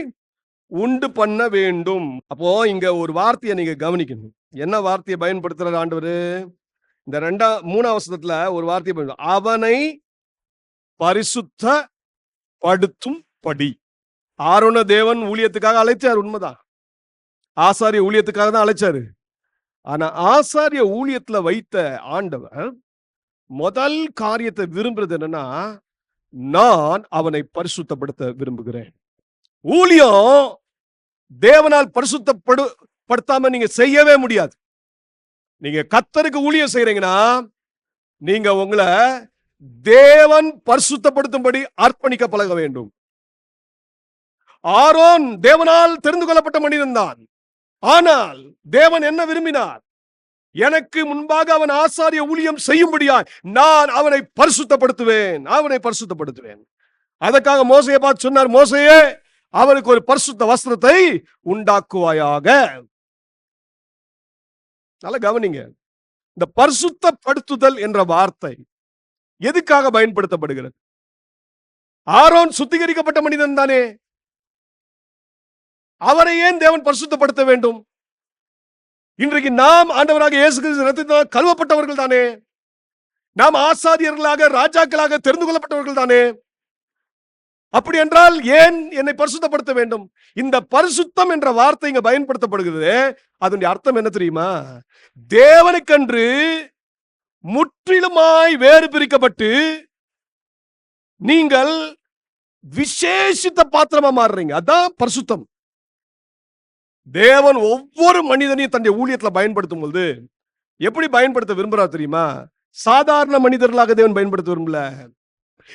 உண்டு பண்ண வேண்டும். அப்போ இங்க ஒரு வார்த்தையை நீங்க கவனிக்கணும். என்ன வார்த்தையை பயன்படுத்துற ஆண்டவர்? இந்த 3ஆம் வசனத்துல ஒரு வார்த்தையை, அவனை பரிசுத்த படுத்தும் படி. ஆரோன தேவன் ஊழியத்துக்காக அழைச்சார், உண்மைதான். ஆசாரிய ஊழியத்துக்காக தான் அழைச்சாரு. ஆனா ஆசாரிய ஊழியத்துல வைத்த ஆண்டவர் முதல் காரியத்தை விரும்புறது என்னன்னா, நான் அவனை பரிசுத்தப்படுத்த விரும்புகிறேன். ஊழியம் தேவனால் பரிசுத்தப்படுத்தாம நீங்க செய்யவே முடியாது. நீங்க கர்த்தருக்கு ஊழியம் செய்றீங்கன்னா நீங்க உங்களை தேவன் பரிசுத்தப்படுத்தும்படி அர்ப்பணிக்க பழக வேண்டும். ஆரோன் தேவனால் தெரிந்து கொள்ளப்பட்ட மனிதன் தான். ஆனால் தேவன் என்ன விரும்பினார்? எனக்கு முன்பாக அவன் ஆசாரிய ஊழியம் செய்யும்படியாய் நான் அவனை பரிசுத்தப்படுத்துவேன், அவனை பரிசுத்தப்படுத்துவேன். அதற்காக மோசேயை பார்த்து சொன்னார், மோசேயே அவனுக்கு ஒரு பரிசுத்த வஸ்திரத்தை உண்டாக்குவாயாக. நல்லா கவனிங்க, இந்த பரிசுத்தப்படுத்துதல் என்ற வார்த்தை எதுக்காக பயன்படுத்தப்படுகிறது? ஆரோன் சுத்திகரிக்கப்பட்ட மனிதன் தானே, அவரை ஏன் தேவன் பரிசுத்தப்படுத்த வேண்டும்? இன்றைக்கு நாம் ஆண்டவராக இயேசு கிறிஸ்து இரத்தத்தினால் கழுவப்பட்டவர்கள் தானே, நாம் ஆசாரியர்களாக ராஜாக்களாக தெரிந்து கொள்ளப்பட்டவர்கள் தானே. அப்படி என்றால் ஏன் என்னை பரிசுத்தப்படுத்த வேண்டும்? இந்த பரிசுத்தம் என்ற வார்த்தை இங்க பயன்படுத்தப்படுகிறது. அதனுடைய அர்த்தம் என்ன தெரியுமா? தேவனுக்கென்று முற்றிலுமாய் வேறு பிரிக்கப்பட்டு நீங்கள் விசேஷித்த பாத்திரமா மாறுறீங்க. அதான் பரிசுத்தம். தேவன் ஒவ்வொரு மனிதனையும் தன்னுடைய ஊழியத்துல பயன்படுத்தும் போது எப்படி பயன்படுத்த விரும்புறார் தெரியுமா? சாதாரண மனிதர்களாக தேவன் பயன்படுத்த விரும்பல.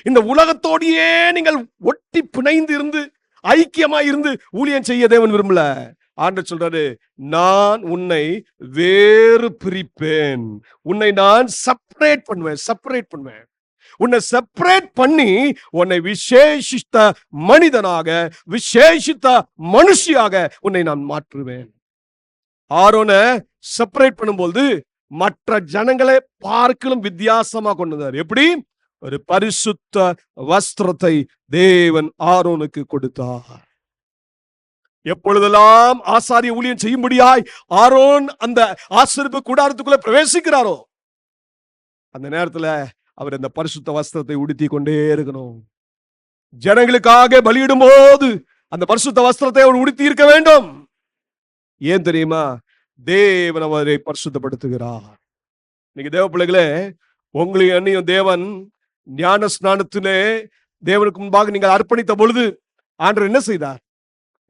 இந்த உலகத்தோடையே நீங்கள் ஒட்டி பிணைந்து இருந்து ஐக்கியமா இருந்து ஊழியம் செய்ய தேவன் விரும்பல. ஆண்டவர் சொல்றாரு, நான் உன்னை வேறு பிரிப்பேன், உன்னை நான் செப்பரேட் பண்ணுவேன். உன்னை செப்பரேட் பண்ணி உன்னை விசேஷித்த மனிதனாக, விசேஷித்த மனுஷியாக உன்னை நான் மாற்றுவேன். ஆரோனை செப்பரேட் பண்ணும்போது மற்ற ஜனங்களை பார்க்கலும் வித்தியாசமா கொண்டு வந்தார். எப்படி? ஒரு பரிசுத்த வஸ்திரத்தை தேவன் ஆரோனுக்கு கொடுத்தார். எப்பொழுதெல்லாம் ஆசாரிய ஊழியம் செய்யும்படியாய் ஆரோன் அந்த ஆசரிப்பு கூடாரத்துக்குள்ள பிரவேசிக்கிறாரோ அந்த நேரத்துல அவர் அந்த பரிசுத்த வஸ்திரத்தை உடுத்தி கொண்டே இருக்கணும். ஜனங்களுக்காக பலியிடும் போது அந்த பரிசுத்த வஸ்திரத்தை அவர் உடுத்தி இருக்க வேண்டும். ஏன் தெரியுமா? தேவன் அவரை பரிசுத்தப்படுத்துகிறார். இன்னைக்கு தேவ பிள்ளைகளே, உங்களையும் என்னையும் தேவன் ஞான ஸ்நானத்திலே தேவனுக்கு முன்பாக நீங்கள் அர்ப்பணித்த பொழுது ஆண்டவர் என்ன செய்தார்?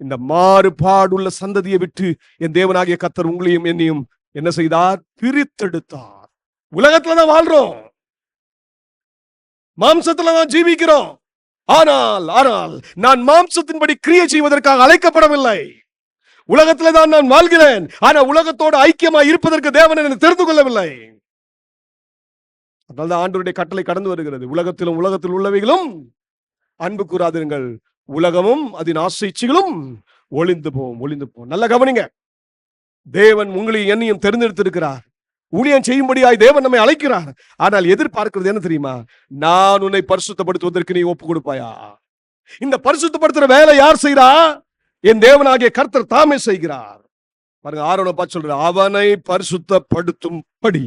இந்த மாறுபாடுள்ள சந்ததியை விட்டு என் தேவனாகிய கர்த்தர் உங்களையும் என்னையும் என்ன செய்தார்? பிரித்தெடுத்தார். உலகத்துலதான் வாழ்றோம், மாம்சத்துலதான் ஜீவிக்கிறோம். ஆனால் நான் மாம்சத்தின்படி கிரியை செய்வதற்காக அழைக்கப்படவில்லை. உலகத்தில்தான் நான் வாழ்கிறேன். ஆனா உலகத்தோடு ஐக்கியமா இருப்பதற்கு தேவன் என்னை தெரிந்து கொள்ளவில்லை. அதனால ஆண்டவருடைய கட்டளை கடந்து வருகிறது. உலகத்தில் உள்ளவைகளும் அன்பு கூறாதிருங்கள், உலகமும் அதன் ஆசைகளும் ஒளிந்து போம். நல்ல கவனிங்க, தேவன் உங்களையும் என்னையும் தெரிந்தெடுத்திருக்கிறார். ஊழியம் செய்யும்படியாய் தேவன் நம்மை அழைக்கிறார். ஆனால் எதிர்பார்க்கிறது என்ன தெரியுமா? நான் உன்னை பரிசுத்தப்படுத்துவதற்கு நீ ஒப்பு கொடுப்பாயா? இந்த பரிசுத்தப்படுத்துற வேலை யார் செய்கிறா? என் தேவனாகிய கர்த்தர் தாமே செய்கிறார். பாருங்க, ஆரோனை பார்த்து சொல்ற, அவனை பரிசுத்தப்படுத்தும்படி.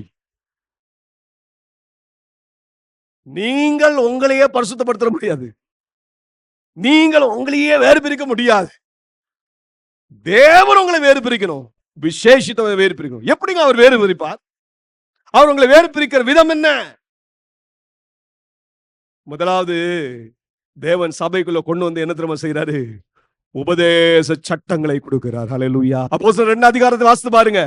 நீங்கள் உங்களையே பரிசுத்தப்படுத்த முடியாது, நீங்கள் உங்களையே வேறு பிரிக்க முடியாது. தேவன் உங்களை வேறு பிரிக்கணும், விசேஷித்த வேறு பிரிக்கணும். எப்படிங்க அவர் வேறு பிரிப்பார்? அவர் உங்களை வேறு பிரிக்கிற விதம் என்ன? முதலாவது, தேவன் சபைக்குள்ள கொண்டு வந்து என்ன தெரியுமா செய்யறாரு? உபதேச சட்டங்களை கொடுக்கிறார். ஹல்லேலூயா. அப்போஸ்தலர் 2 அதிகாரத்தை வாசித்து பாருங்க.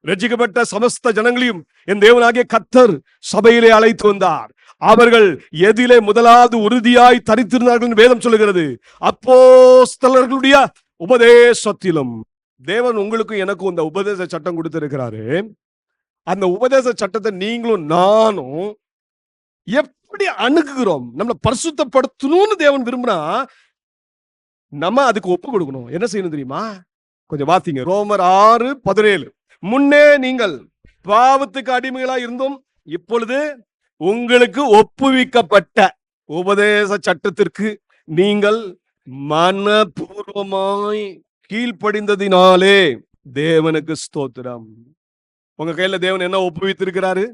ரட்சிக்கப்பட்ட சமஸ்த ஜனங்களையும் என் தேவனாகிய கர்த்தர் சபையிலே அழைத்து வந்தார். அவர்கள் எதிலே முதலாவது உறுதியாய் தரித்திருந்தார்கள் வேதம் சொல்லுகிறது. அப்போஸ்தலர்களுடைய உபதேசத்திலும். தேவன் உங்களுக்கும் எனக்கும் இந்த உபதேச சட்டம் கொடுத்திருக்கிறாரு. அந்த உபதேச சட்டத்தை நீங்களும் நானும் எப்படி அணுகுகிறோம்? நம்மளை பரிசுத்தப்படுத்தணும்னு தேவன் விரும்பினா நம்ம அதுக்கு ஒப்பு கொடுக்கணும். என்ன செய்யணும் தெரியுமா? கொஞ்சம் வாசிங்க, ரோமர் 6:17. முன்னே நீங்கள் பாவத்துக்கு அடிமைகளா இருந்தும் இப்பொழுது உங்களுக்கு ஒப்புவிக்கப்பட்ட உபதேச சட்டத்திற்கு நீங்கள் மனப்பூர்வமாய் கீழ்ப்படிந்ததினாலே தேவனுக்கு ஸ்தோத்திரம். உங்க கையில தேவன் என்ன ஒப்புவித்திருக்கிறாரு?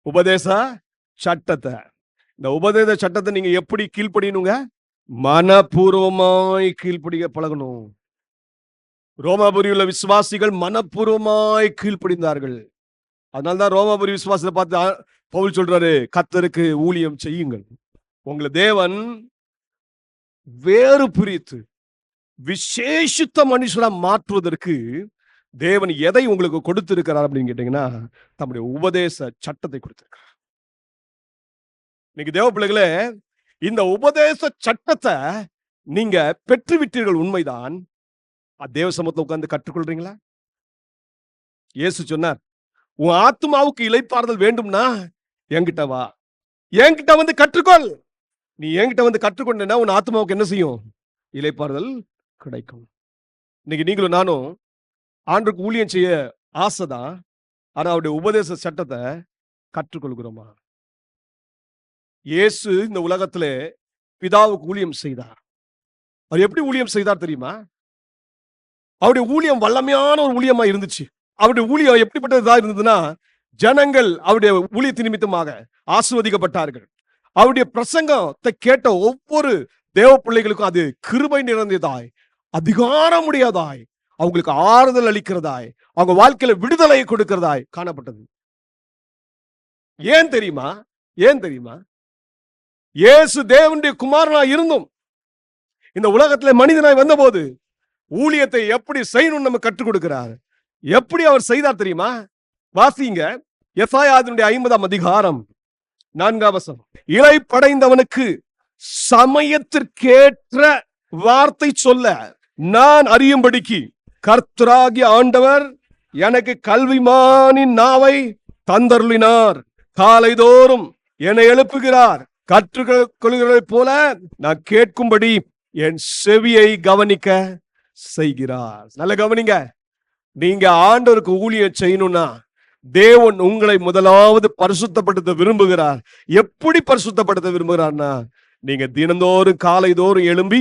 உபதேச சட்டத்தை. இந்த உபதேச சட்டத்தை நீங்க எப்படி கீழ்ப்படியணுங்க? மனப்பூர்வமாய் கீழ்ப்படிய பழகணும். ரோமாபுரியில் உள்ள விசுவாசிகள் மனப்பூர்வமாய் கீழ்ப்படிந்தார்கள். அதனால்தான் ரோமாபுரி விசுவாசத்தை பார்த்து பவுல் சொல்றாரு, கர்த்தருக்கு ஊழியம் செய்யுங்கள். உங்களை தேவன் வேறு பிரித்து விசேஷித்த மனுஷனா மாற்றுவதற்கு தேவன் எதை உங்களுக்கு கொடுத்திருக்கிறார் அப்படின்னு கேட்டீங்கன்னா, தம்முடைய உபதேச சட்டத்தை கொடுத்திருக்கிறார். இன்னைக்கு தேவ பிள்ளைகளே, இந்த உபதேச சட்டத்தை நீங்க பெற்றுவிட்டீர்கள், உண்மைதான். தேவ சமூகத்துல உட்கார்ந்து கற்றுக்கொள்றீங்களா? இயேசு சொன்னார், உன் ஆத்மாவுக்கு இளைப்பாறுதல் வேண்டும்னா என்கிட்ட வா, என்கிட்ட வந்து கற்றுக்கொள். நீ என்கிட்ட வந்து கற்றுக்கொண்டா உன் ஆத்மாவுக்கு என்ன செய்யும்? இளைப்பாறுதல் கிடைக்கும். இன்னைக்கு நீங்களும் நானும் ஆண்டுக்கு ஊழியம் செய்ய ஆசைதான். ஆனா அவருடைய உபதேச சட்டத்தை கற்றுக்கொள்கிறோமா? இயேசு இந்த உலகத்திலே பிதாவுக்கு ஊழியம் செய்தார். அவர் எப்படி ஊழியம் செய்தார் தெரியுமா? அவருடைய ஊழியம் வல்லமையான ஒரு ஊழியமா இருந்துச்சு. அவருடைய ஊழியம் எப்படிப்பட்டதா இருந்ததுன்னா, ஜனங்கள் அவருடைய ஊழியத்தின் நிமித்தமாக ஆசீர்வதிக்கப்பட்டார்கள். அவருடைய பிரசங்கத்தை கேட்ட ஒவ்வொரு தேவ பிள்ளைகளுக்கும் அது கிருபை நிறைந்ததாய், அதிகாரமுடையதாய், அவங்களுக்கு ஆறுதல் அளிக்கிறதாய், அவங்க வாழ்க்கையில விடுதலை கொடுக்கிறதாய் காணப்பட்டது. ஏன் தெரியுமா? ஏன் தெரியுமா? இயேசு தேவனுடைய குமாரனா இருந்தும் இந்த உலகத்துல மனிதனாய் வந்தபோது ஊழியத்தை எப்படி செய்யணும் நம்ம கற்றுக் கொடுக்கிறார். எப்படி அவர் செய்தார் தெரியுமா? வாசிங்க, எசாயாவினுடைய 50ஆம் அதிகாரம் 4ஆம் வசனம். இளைப்படைந்தவனுக்கு சமயத்திற்கேற்ற வார்த்தை சொல்ல நான் அறியும்படிக்கு கர்த்தராகிய ஆண்டவர் எனக்கு கல்விமானின் நாவை தந்தருளினார். காலைதோறும் என்னை எழுப்புகிறார். கற்றுக்கொள்கிறதை போல நான் கேட்கும்படி என் செவியை கவனிக்க செய்கிறார். நல்ல கவனிங்க. நீங்க ஆண்டவருக்கு ஊழியம் செய்யணும்னா தேவன் உங்களை முதலாவது பரிசுத்தப்படுத்த விரும்புகிறார். எப்படி பரிசுத்தப்படுத்த விரும்புகிறார்னா, நீங்க தினந்தோறும் காலைதோறும் எழும்பி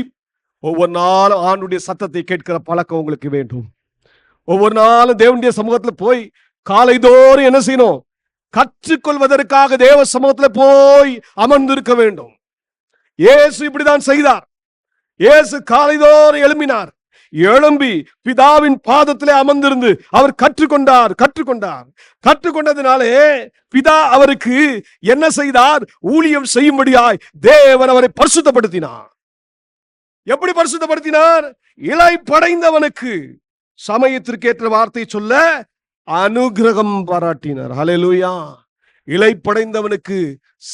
ஒவ்வொரு நாளும் ஆண்டுடைய சத்தத்தை கேட்கிற பழக்கம் உங்களுக்கு வேண்டும். ஒவ்வொரு நாளும் தேவனுடைய சமூகத்துல போய் காலைதோறும் என்ன செய்யணும்? கற்றுக்கொள்வதற்காக தேவ சமூகத்துல போய் அமர்ந்திருக்க வேண்டும். இயேசு இப்படிதான் செய்தார். இயேசு காலைதோறும் எழும்பினார். எழும்பி பிதாவின் பாதத்திலே அமர்ந்திருந்து அவர் கற்றுக்கொண்டார். கற்றுக்கொண்டதினாலே பிதா அவருக்கு என்ன செய்தார்? ஊழியம் செய்யும்படியாய் தேவன் அவரை பரிசுத்தப்படுத்தினார். எப்படி பரிசுத்தப்படுத்தினார்? இளைப்படைந்தவனுக்கு சமயத்திற்கேற்ற வார்த்தை சொல்ல அனுகிரகம் பாராட்டினார். ஹல்லேலூயா. இளைப்படைந்தவனுக்கு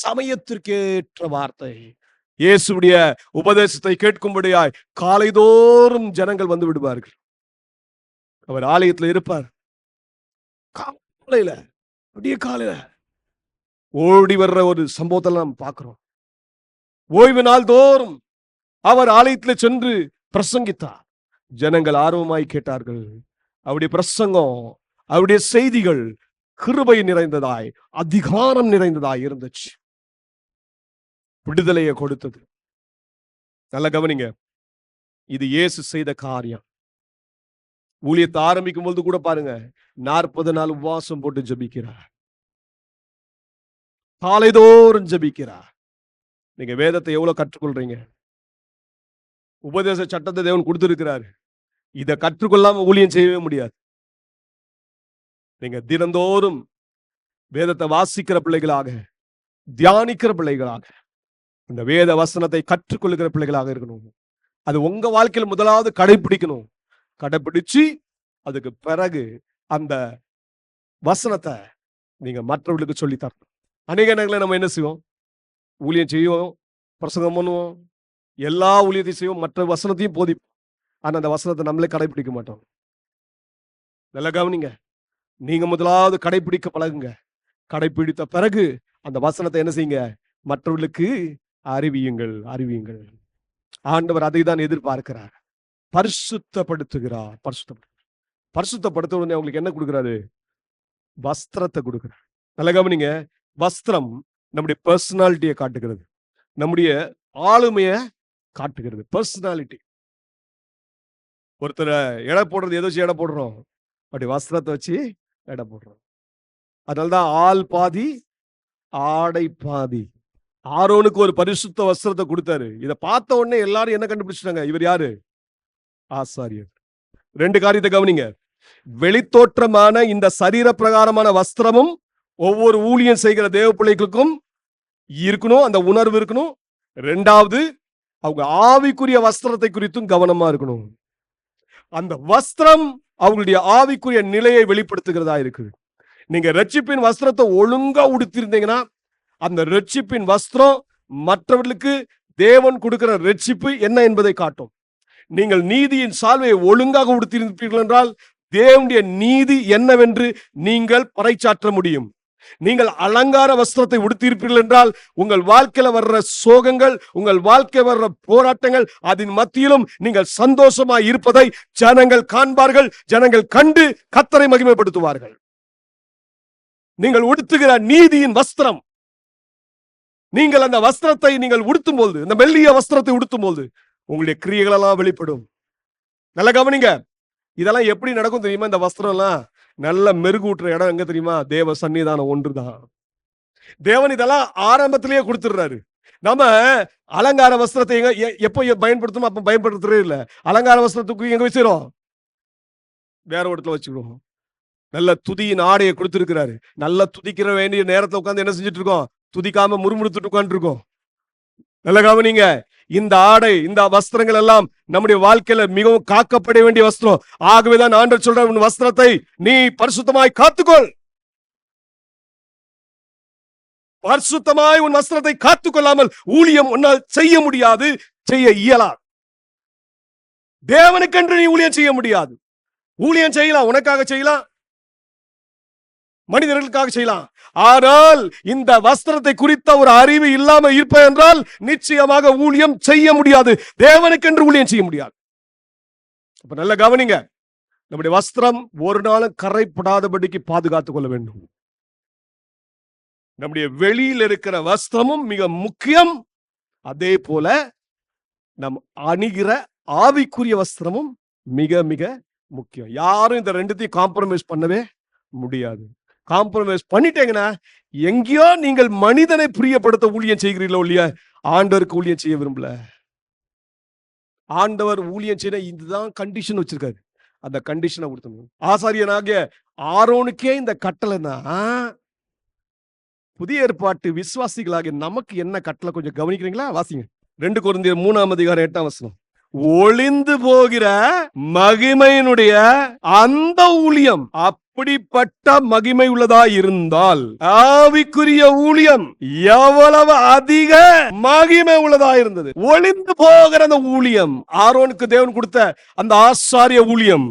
சமயத்திற்கேற்ற வார்த்தை. இயேசுடைய உபதேசத்தை கேட்கும்படியாய் காலைதோறும் ஜனங்கள் வந்து விடுவார்கள். அவர் ஆலயத்தில் இருப்பார். காலையில, அப்படியே காலையில ஓடி வர்ற ஒரு சம்பவத்தை நாம் பார்க்கிறோம். ஓய்வு நாள் தோறும் அவர் ஆலயத்தில் சென்று பிரசங்கித்தார். ஜனங்கள் ஆர்வமாய் கேட்டார்கள். அவருடைய பிரசங்கம், அவருடைய செய்திகள் கிருபை நிறைந்ததாய், அதிகாரம் நிறைந்ததாய் இருந்துச்சு. விடுதலையை கொடுத்தது. நல்ல கவனிங்க, இது இயேசு செய்த காரியம். ஊழியத்தை ஆரம்பிக்கும் போது கூட பாருங்க, 40 நாள் உபவாசம் போட்டு ஜெபிக்கிறார். காலைதோறும் ஜெபிக்கிறார். நீங்க வேதத்தை எவ்வளவு கற்றுக்கொள்றீங்க? உபதேச சட்டத்தை தேவன் கொடுத்திருக்கிறார். இதை கற்றுக்கொள்ளாம ஊழியம் செய்யவே முடியாது. நீங்க தினந்தோறும் வேதத்தை வாசிக்கிற பிள்ளைகளாக, தியானிக்கிற பிள்ளைகளாக, இந்த வேத வசனத்தை கற்றுக்கொள்ளுகிற பிள்ளைகளாக இருக்கணும். அது உங்க வாழ்க்கையில் முதலாவது கடைபிடிக்கணும். கடைபிடிச்சு அதுக்கு பிறகு அந்த வசனத்தை நீங்க மற்றவர்களுக்கு சொல்லி தரணும். அநேக நேரங்களில் நம்ம என்ன செய்வோம்? ஊழியம் செய்வோம், பிரசங்கம் பண்ணுவோம், எல்லா ஊழியத்தையும் செய்வோம், மற்ற வசனத்தையும் போதிப்போம். ஆனா அந்த வசனத்தை நம்மளே கடைபிடிக்க மாட்டோம். நல்லா கவனிங்க. நீங்க முதலாவது கடைபிடிக்க பழகுங்க. கடைபிடித்த பிறகு அந்த வசனத்தை என்ன செய்யுங்க? மற்றவர்களுக்கு அறிவியுங்கள். ஆண்டவர் அதை தான் எதிர்பார்க்கிறார். பரிசுத்தப்படுத்துகிறார். பரிசுத்தப்படுத்த உடனே அவங்களுக்கு என்ன கொடுக்கிறாரு? வஸ்திரத்தை கொடுக்கிறார். நல்ல கவனிங்க. வஸ்திரம் நம்முடைய பர்சனாலிட்டியை காட்டுகிறது, நம்முடைய ஆளுமையை காட்டுகிறது. பர்சனாலிட்டி. ஒருத்தரை எடை போடுறது எதை வச்சு எடை போடுறோம்? அப்படி வஸ்திரத்தை வச்சு எடை போடுறோம். அதனால்தான் ஆள் பாதி ஆடை பாதி. ஆரோனுக்கு ஒரு பரிசுத்த வஸ்திரத்தை கொடுத்தாரு. இதை பார்த்த உடனே எல்லாரும் என்ன கண்டுபிடிச்சிட்டாங்க? இவர் யாரு? ஆசாரியர். 2 காரியத்தை கவனிங்க. வெளித்தோற்றமான இந்த சரீர பிரகாரமான வஸ்திரமும் ஒவ்வொரு ஊழியம் செய்கிற தேவ பிள்ளைகளுக்கும் இருக்கணும், அந்த உணர்வு இருக்கணும். 2வது, அவங்க ஆவிக்குரிய வஸ்திரத்தை குறித்தும் கவனமா இருக்கணும். அந்த வஸ்திரம் அவங்களுடைய ஆவிக்குரிய நிலையை வெளிப்படுத்துகிறதா இருக்கு. நீங்க ரட்சிப்பின் வஸ்திரத்தை ஒழுங்கா உடுத்திருந்தீங்கன்னா, அந்த ரட்சிப்பின் வஸ்திரம் மற்றவர்களுக்கு தேவன் கொடுக்கிற ரட்சிப்பு என்ன என்பதை காட்டும். நீங்கள் நீதியின் சால்வையை ஒழுங்காக உடுத்தியிருப்பீர்கள் என்றால் தேவனுடைய நீதி என்னவென்று நீங்கள் பறைசாற்ற முடியும். நீங்கள் அலங்கார வஸ்திரத்தை உடுத்தியிருப்பீர்கள் என்றால் உங்கள் வாழ்க்கையில வர்ற சோகங்கள், உங்கள் வாழ்க்கை வர்ற போராட்டங்கள், அதன் மத்தியிலும் நீங்கள் சந்தோஷமாய் இருப்பதை ஜனங்கள் காண்பார்கள். ஜனங்கள் கண்டு கர்த்தரை மகிமைப்படுத்துவார்கள். நீங்கள் உடுத்துகிற நீதியின் வஸ்திரம், நீங்கள் அந்த வஸ்திரத்தை நீங்கள் உடுத்தும் போது, இந்த மெல்லிய வஸ்திரத்தை உடுத்தும் போது உங்களுடைய கிரியைகள் எல்லாம் வெளிப்படும். நல்ல கவனிங்க. இதெல்லாம் எப்படி நடக்கும் தெரியுமா? இந்த வஸ்திரம் எல்லாம் நல்ல மெருகூட்டுற இடம் எங்க தெரியுமா? தேவ சன்னிதானம் ஒன்றுதான். தேவன் இதெல்லாம் ஆரம்பத்திலேயே கொடுத்துடுறாரு. நம்ம அலங்கார வஸ்திரத்தை எப்போ பயன்படுத்தணும் அப்ப பயன்படுத்துறதே இல்லை. அலங்கார வஸ்திரத்துக்கு எங்க வச்சிரும்? வேற இடத்துல வச்சுக்கிறோம். நல்ல துதியின் ஆடையை கொடுத்திருக்கிறாரு. நல்ல துதிக்கிற வேண்டிய நேரத்தில் உட்கார்ந்து என்ன செஞ்சுட்டு இருக்கோம்? துதிக்காம முறுமுறுத்துட்டு உட்கார்ந்து இருக்கோம். நல்ல கவனிங்க. இந்த ஆடை, இந்த வஸ்திரங்கள் எல்லாம் நம்முடைய வாழ்க்கையில மிகவும் காக்கப்பட வேண்டிய வஸ்திரம். ஆகவேதான் ஆண்டவர் சொல்றார், உன் வஸ்திரத்தை நீ பரிசுத்தமாய் காத்துக்கொள். பரிசுத்தமாய் உன் வஸ்திரத்தை காத்துக்கொள்ளாமல் ஊழியம் உன்னால் செய்ய முடியாது, செய்ய இயலாது. தேவனுக்கென்று நீ ஊழியம் செய்ய முடியாது. ஊழியம் செய்யலாம், உனக்காக செய்யலாம், மனிதர்களுக்காக செய்யலாம். ஆனால் இந்த வஸ்திரத்தை குறித்த ஒரு அறிவு இல்லாம இருப்ப என்றால் நிச்சயமாக ஊழியம் செய்ய முடியாது. தேவனுக்கென்று ஊழியம் செய்ய முடியாது. அப்ப நல்ல கவனிங்க. நம்முடைய வஸ்திரம் ஒரு நாளும் கரைப்படாதபடிக்கு பாதுகாத்துக் கொள்ள வேண்டும். நம்முடைய வெளியில் இருக்கிற வஸ்திரமும் மிக முக்கியம். அதே போல நம் அணிகிற ஆவிக்குரிய வஸ்திரமும் மிக மிக முக்கியம். யாரும் இந்த ரெண்டுத்தையும் காம்ப்ரமைஸ் பண்ணவே முடியாது. காம்ப்ரமைஸ் பண்ணிட்டீங்கன்னா எங்கேயோ நீங்கள் மனிதனை பிரியப்படுத்த ஊழியம் செய்கிறீர்களோ இல்லையா, ஆண்டவருக்கு ஊழியம் செய்ய விரும்பல. ஆண்டவர் ஊழியம் செய்ய இதுதான் கண்டிஷன் வச்சிருக்காரு. அந்த கண்டிஷனை கொடுத்தணும். ஆசாரியனாகிய ஆரோனுக்கே இந்த கட்டளைனா புதிய ஏற்பாட்டு விசுவாசிகளாகிய நமக்கு என்ன கட்டளை கொஞ்சம் கவனிக்கிறீங்களா? வாசிங்க. 2 கொரிந்தியர் 3:8. ஒளிந்து போகிற மகிமையினுடைய அந்த ஊழியம் அப்படிப்பட்ட மகிமை உள்ளதா இருந்தால் ஆவிக்குரிய ஊழியம் எவ்வளவு அதிக மகிமை உள்ளதா இருந்தது. ஒளிந்து போகிற அந்த ஊழியம், ஆரோனுக்கு தேவன் கொடுத்த அந்த ஆசாரிய ஊழியம்,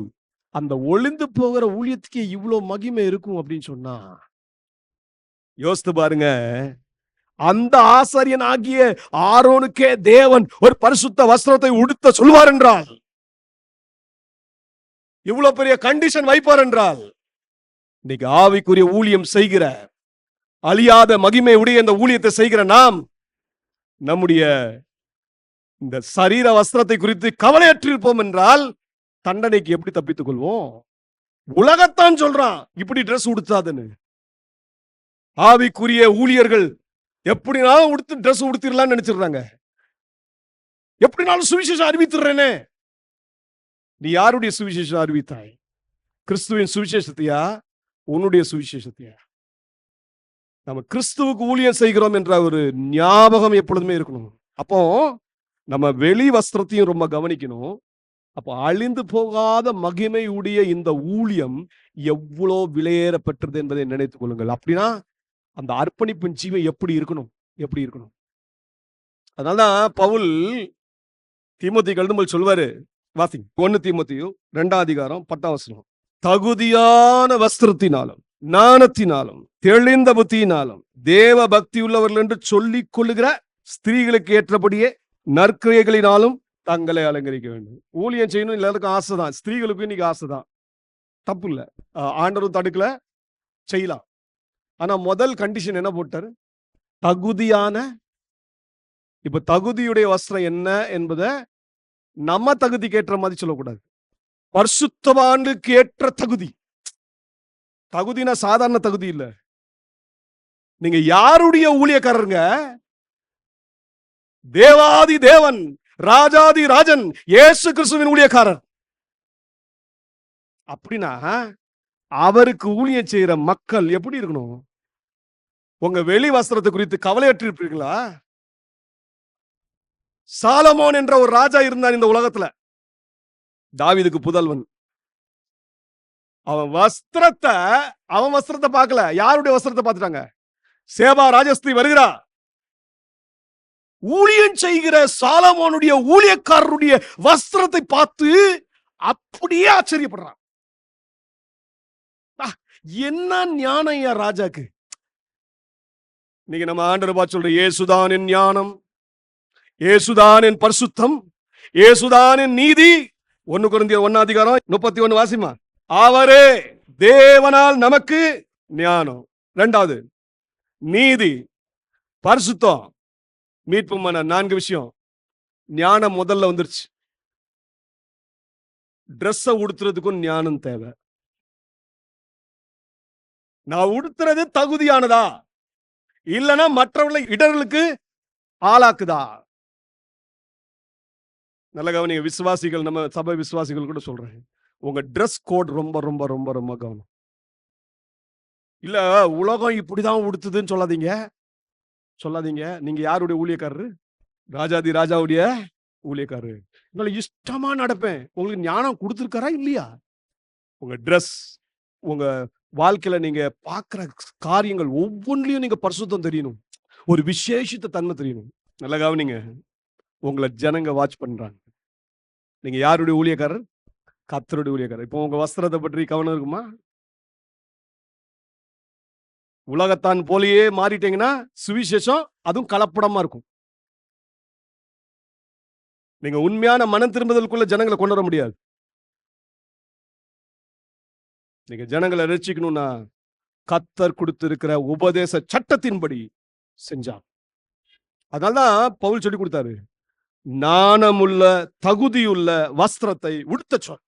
அந்த ஒளிந்து போகிற ஊழியத்துக்கு இவ்வளவு மகிமை இருக்கும் அப்படின்னு சொன்னா யோசித்து பாருங்க. அந்த ஆசாரியன் ஆகிய ஆரோனுக்கே தேவன் ஒரு பரிசுத்த வஸ்திரத்தை உடுத்த சொல்வார் என்றால், இவ்வளவு பெரிய கண்டிஷன் வைப்பார் என்றால், இன்னைக்கு ஆவிக்குரிய ஊழியம் செய்கிற அழியாத மகிமை உடைய இந்த ஊழியத்தை செய்கிற நாம் நம்முடைய இந்த சரீர வஸ்திரத்தை குறித்து கவலையற்றிருப்போம் என்றால் தண்டனைக்கு எப்படி தப்பித்துக் கொள்வோம்? உலகத்தான் சொல்றான் இப்படி ட்ரெஸ் உடுத்தாதுன்னு. ஆவிக்குரிய ஊழியர்கள் எப்படினாலும் உடுத்து ட்ரெஸ் உடுத்திடலாம்னு நினைச்சிடுறாங்க. எப்படினாலும் சுவிசேஷம் அறிவித்துறேனே. நீ யாருடைய சுவிசேஷம் அறிவித்தாய்? கிறிஸ்துவின் சுவிசேஷத்தையா, உன்னுடைய சுவிசேஷத்தையா? நம்ம கிறிஸ்துவுக்கு ஊழியம் செய்கிறோம் என்ற ஒரு ஞாபகம் எப்பொழுதுமே இருக்கணும். அப்போ நம்ம வெளி வஸ்திரத்தையும் ரொம்ப கவனிக்கணும். அப்போ அழிந்து போகாத மகிமை உடைய இந்த ஊழியம் எவ்வளோ விலையேறப்பட்டது என்பதை நினைத்துக் கொள்ளுங்கள். அப்படின்னா அந்த அர்ப்பணிப்பின் ஜீவன் எப்படி இருக்கணும்? எப்படி இருக்கணும்? அதனால்தான் பவுல் தீமோத்தேயுக்கு எழுதும்போது சொல்வாரு, வாசிங்க 1 தீமோத்தேயு 2:10. தகுதியான வஸ்திரத்தினாலும் ஞானத்தினாலும் தெளிந்த புத்தியினாலும் தேவ பக்தி உள்ளவர்கள் என்று சொல்லிக் கொள்ளுகிற ஸ்திரீகளுக்கு ஏற்றபடியே நற்கிரியைகளினாலும் தங்களை அலங்கரிக்க வேண்டும். ஊழியம் செய்யணும் எல்லாருக்கும் ஆசைதான். ஸ்திரீகளுக்கும் இன்னைக்கு ஆசைதான், தப்பு இல்லை. ஆண்டவரும் தடுக்கல, செய்யலாம். ஆனா முதல் கண்டிஷன் என்ன போட்டாரு? தகுதியான, இப்ப தகுதியுடைய வஸ்திரம் என்ன என்பதை நம்ம தகுதிக்கு ஏற்ற மாதிரி சொல்லக்கூடாது. பரிசுத்தவானுக்கு ஏற்ற தகுதி. தகுதினா சாதாரண தகுதி இல்ல. நீங்க யாருடைய ஊழியக்காரருங்க? தேவாதி தேவன், ராஜாதி ராஜன், இயேசு கிறிஸ்துவின் ஊழியக்காரர். அப்படின்னா அவருக்கு ஊழியம் செய்யற மக்கள் எப்படி இருக்கணும்? உங்க வெளி வஸ்திரத்தை குறித்து கவலையற்று இருப்பீர்களா? சாலமோன் என்ற ஒரு ராஜா இருந்தான் இந்த உலகத்துல, தாவீதுக்கு புதல்வன். அவன் வஸ்திரத்தை பார்க்கல, யாருடைய வஸ்திரத்தை பார்த்துட்டாங்க? சேபா ராஜஸ்திரி வருகிறா, ஊழியம் செய்கிற சாலமோனுடைய ஊழியக்காரருடைய வஸ்திரத்தை பார்த்து அப்படியே ஆச்சரியப்படுறான். என்ன ஞானம் ஐயா ராஜாக்கு! நீங்க நம்ம ஆண்டவர் பார்த்து சொல்ற, இயேசுதான் என் ஞானம், இயேசுதான் என் பரிசுத்தம், இயேசுதான் என் நீதி. 1 கொரிந்தியர் 1:31 வாசிமா. அவரே தேவனால் நமக்கு ஞானம். 2வது நீதி, பரிசுத்தம், மீட்புமான 4 விஷயம். ஞானம் முதல்ல வந்துருச்சு. ட்ரெஸ்ஸை உடுத்துறதுக்கும் ஞானம் தேவை. நான் உடுத்துறது தகுதியானதா இல்லனா மற்றவர்களை இடர்களுக்கு ஆளாக்குதா? நல்ல கவனிங்க விசுவாசிகள், நம்ம சபை விசுவாசிகள் கூட சொல்றேன், உங்க ட்ரெஸ் கோட் ரொம்ப ரொம்ப ரொம்ப ரொம்ப கவனம். இல்ல உலகம் இப்படிதான் உடுத்துதுன்னு சொல்லாதீங்க. நீங்க யாருடைய ஊழியக்காரரு? ராஜாதி ராஜாவுடைய ஊழியக்காரரு. உங்களை இஷ்டமா நடப்பேன். உங்களுக்கு ஞானம் கொடுத்திருக்காரா இல்லையா? உங்க ட்ரெஸ், உங்க வாழ்க்கையில நீங்க பார்க்கிற காரியங்கள் ஒவ்வொன்றிலையும் நீங்க பரிசுத்தம் தெரியணும், ஒரு விசேஷித்த தன்மை தெரியணும். நல்ல கவனிங்க, உங்களை ஜனங்க வாட்ச் பண்றாங்க. நீங்க யாருடைய ஊழியக்காரர்? கர்த்தருடைய ஊழியக்காரர். இப்போ உங்க வஸ்திரத்தை பற்றி கவனம் இருக்குமா? உலகத்தான் போலயே மாறிட்டீங்கன்னா சுவிசேஷம் அதுவும் கலப்படமா இருக்கும். நீங்க உண்மையான மனம் திரும்புதலுக்குள்ள ஜனங்களை கொண்டு வர முடியாது. நீங்க ஜனங்களை ரட்சிக்கணும்னா கர்த்தர் கொடுத்திருக்கிற உபதேச சட்டத்தின்படி செஞ்சா. அதனால்தான் பவுல் சொல்லி கொடுத்தாரு, நாணமுள்ள தகுதியுள்ள வஸ்திரத்தை உடுத்த சொல்.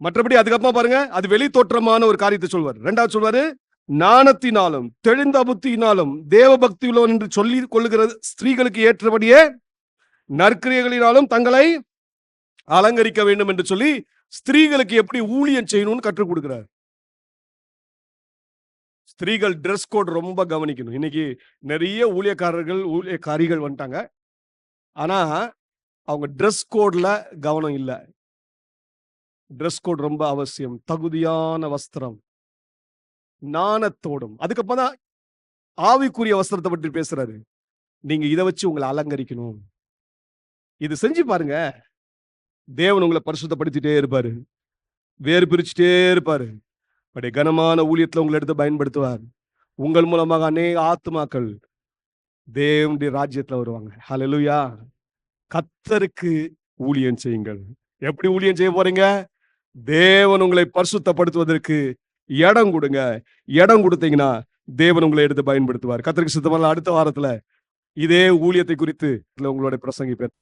மற்றபடி அதுக்கப்புறம் பாருங்க, அது வெளி தோற்றமான ஒரு காரியத்தை சொல்வார். 2வது சொல்வாரு, ஞானத்தினாலும் தெளிந்த புத்தியினாலும் தேவ பக்தி உள்ளவன் என்று சொல்லி கொள்ளுகிற ஸ்திரீகளுக்கு ஏற்றபடியே நற்கிரியைகளினாலும் தங்களை அலங்கரிக்க வேண்டும் என்று சொல்லி ஸ்திரீகளுக்கு எப்படி ஊழியம் செய்யணும்னு கற்றுக் கொடுக்கிறார். ஸ்திரீகள் ட்ரெஸ் கோட் ரொம்ப கவனிக்கணும். இன்னைக்கு நிறைய ஊழியக்காரர்கள் ஊழியக்காரிகள் வந்துட்டாங்க, ஆனா அவங்க ட்ரெஸ் கோட்ல கவனம் இல்லை. ட்ரெஸ் கோட் ரொம்ப அவசியம். தகுதியான வஸ்திரம், நாணத்தோடும். அதுக்கப்புறம் தான் ஆவிக்குரிய வஸ்திரத்தை பற்றி பேசுறாரு. நீங்க இதை வச்சு உங்களை அலங்கரிக்கணும். இது செஞ்சு பாருங்க, தேவன் உங்களை பரிசுத்தப்படுத்திட்டே இருப்பாரு, வேறு பிரிச்சுட்டே இருப்பாரு. அப்படி கனமான ஊழியத்துல உங்களை எடுத்து பயன்படுத்துவார். உங்கள் மூலமாக அநேக ஆத்துமாக்கள் தேவனுடைய ராஜ்யத்துல வருவாங்க. ஹல்லேலூயா. கர்த்தருக்கு ஊழியம் செய்யுங்கள். எப்படி ஊழியம் செய்ய போறீங்க? தேவன் உங்களை பரிசுத்தப்படுத்துவதற்கு இடம் கொடுங்க. இடம் கொடுத்தீங்கன்னா தேவன் உங்களை எடுத்து பயன்படுத்துவார். கர்த்தருக்கு சித்தமான அடுத்த வாரத்துல இதே ஊழியத்தை குறித்து உங்களோட பிரசங்கிப்பேன்.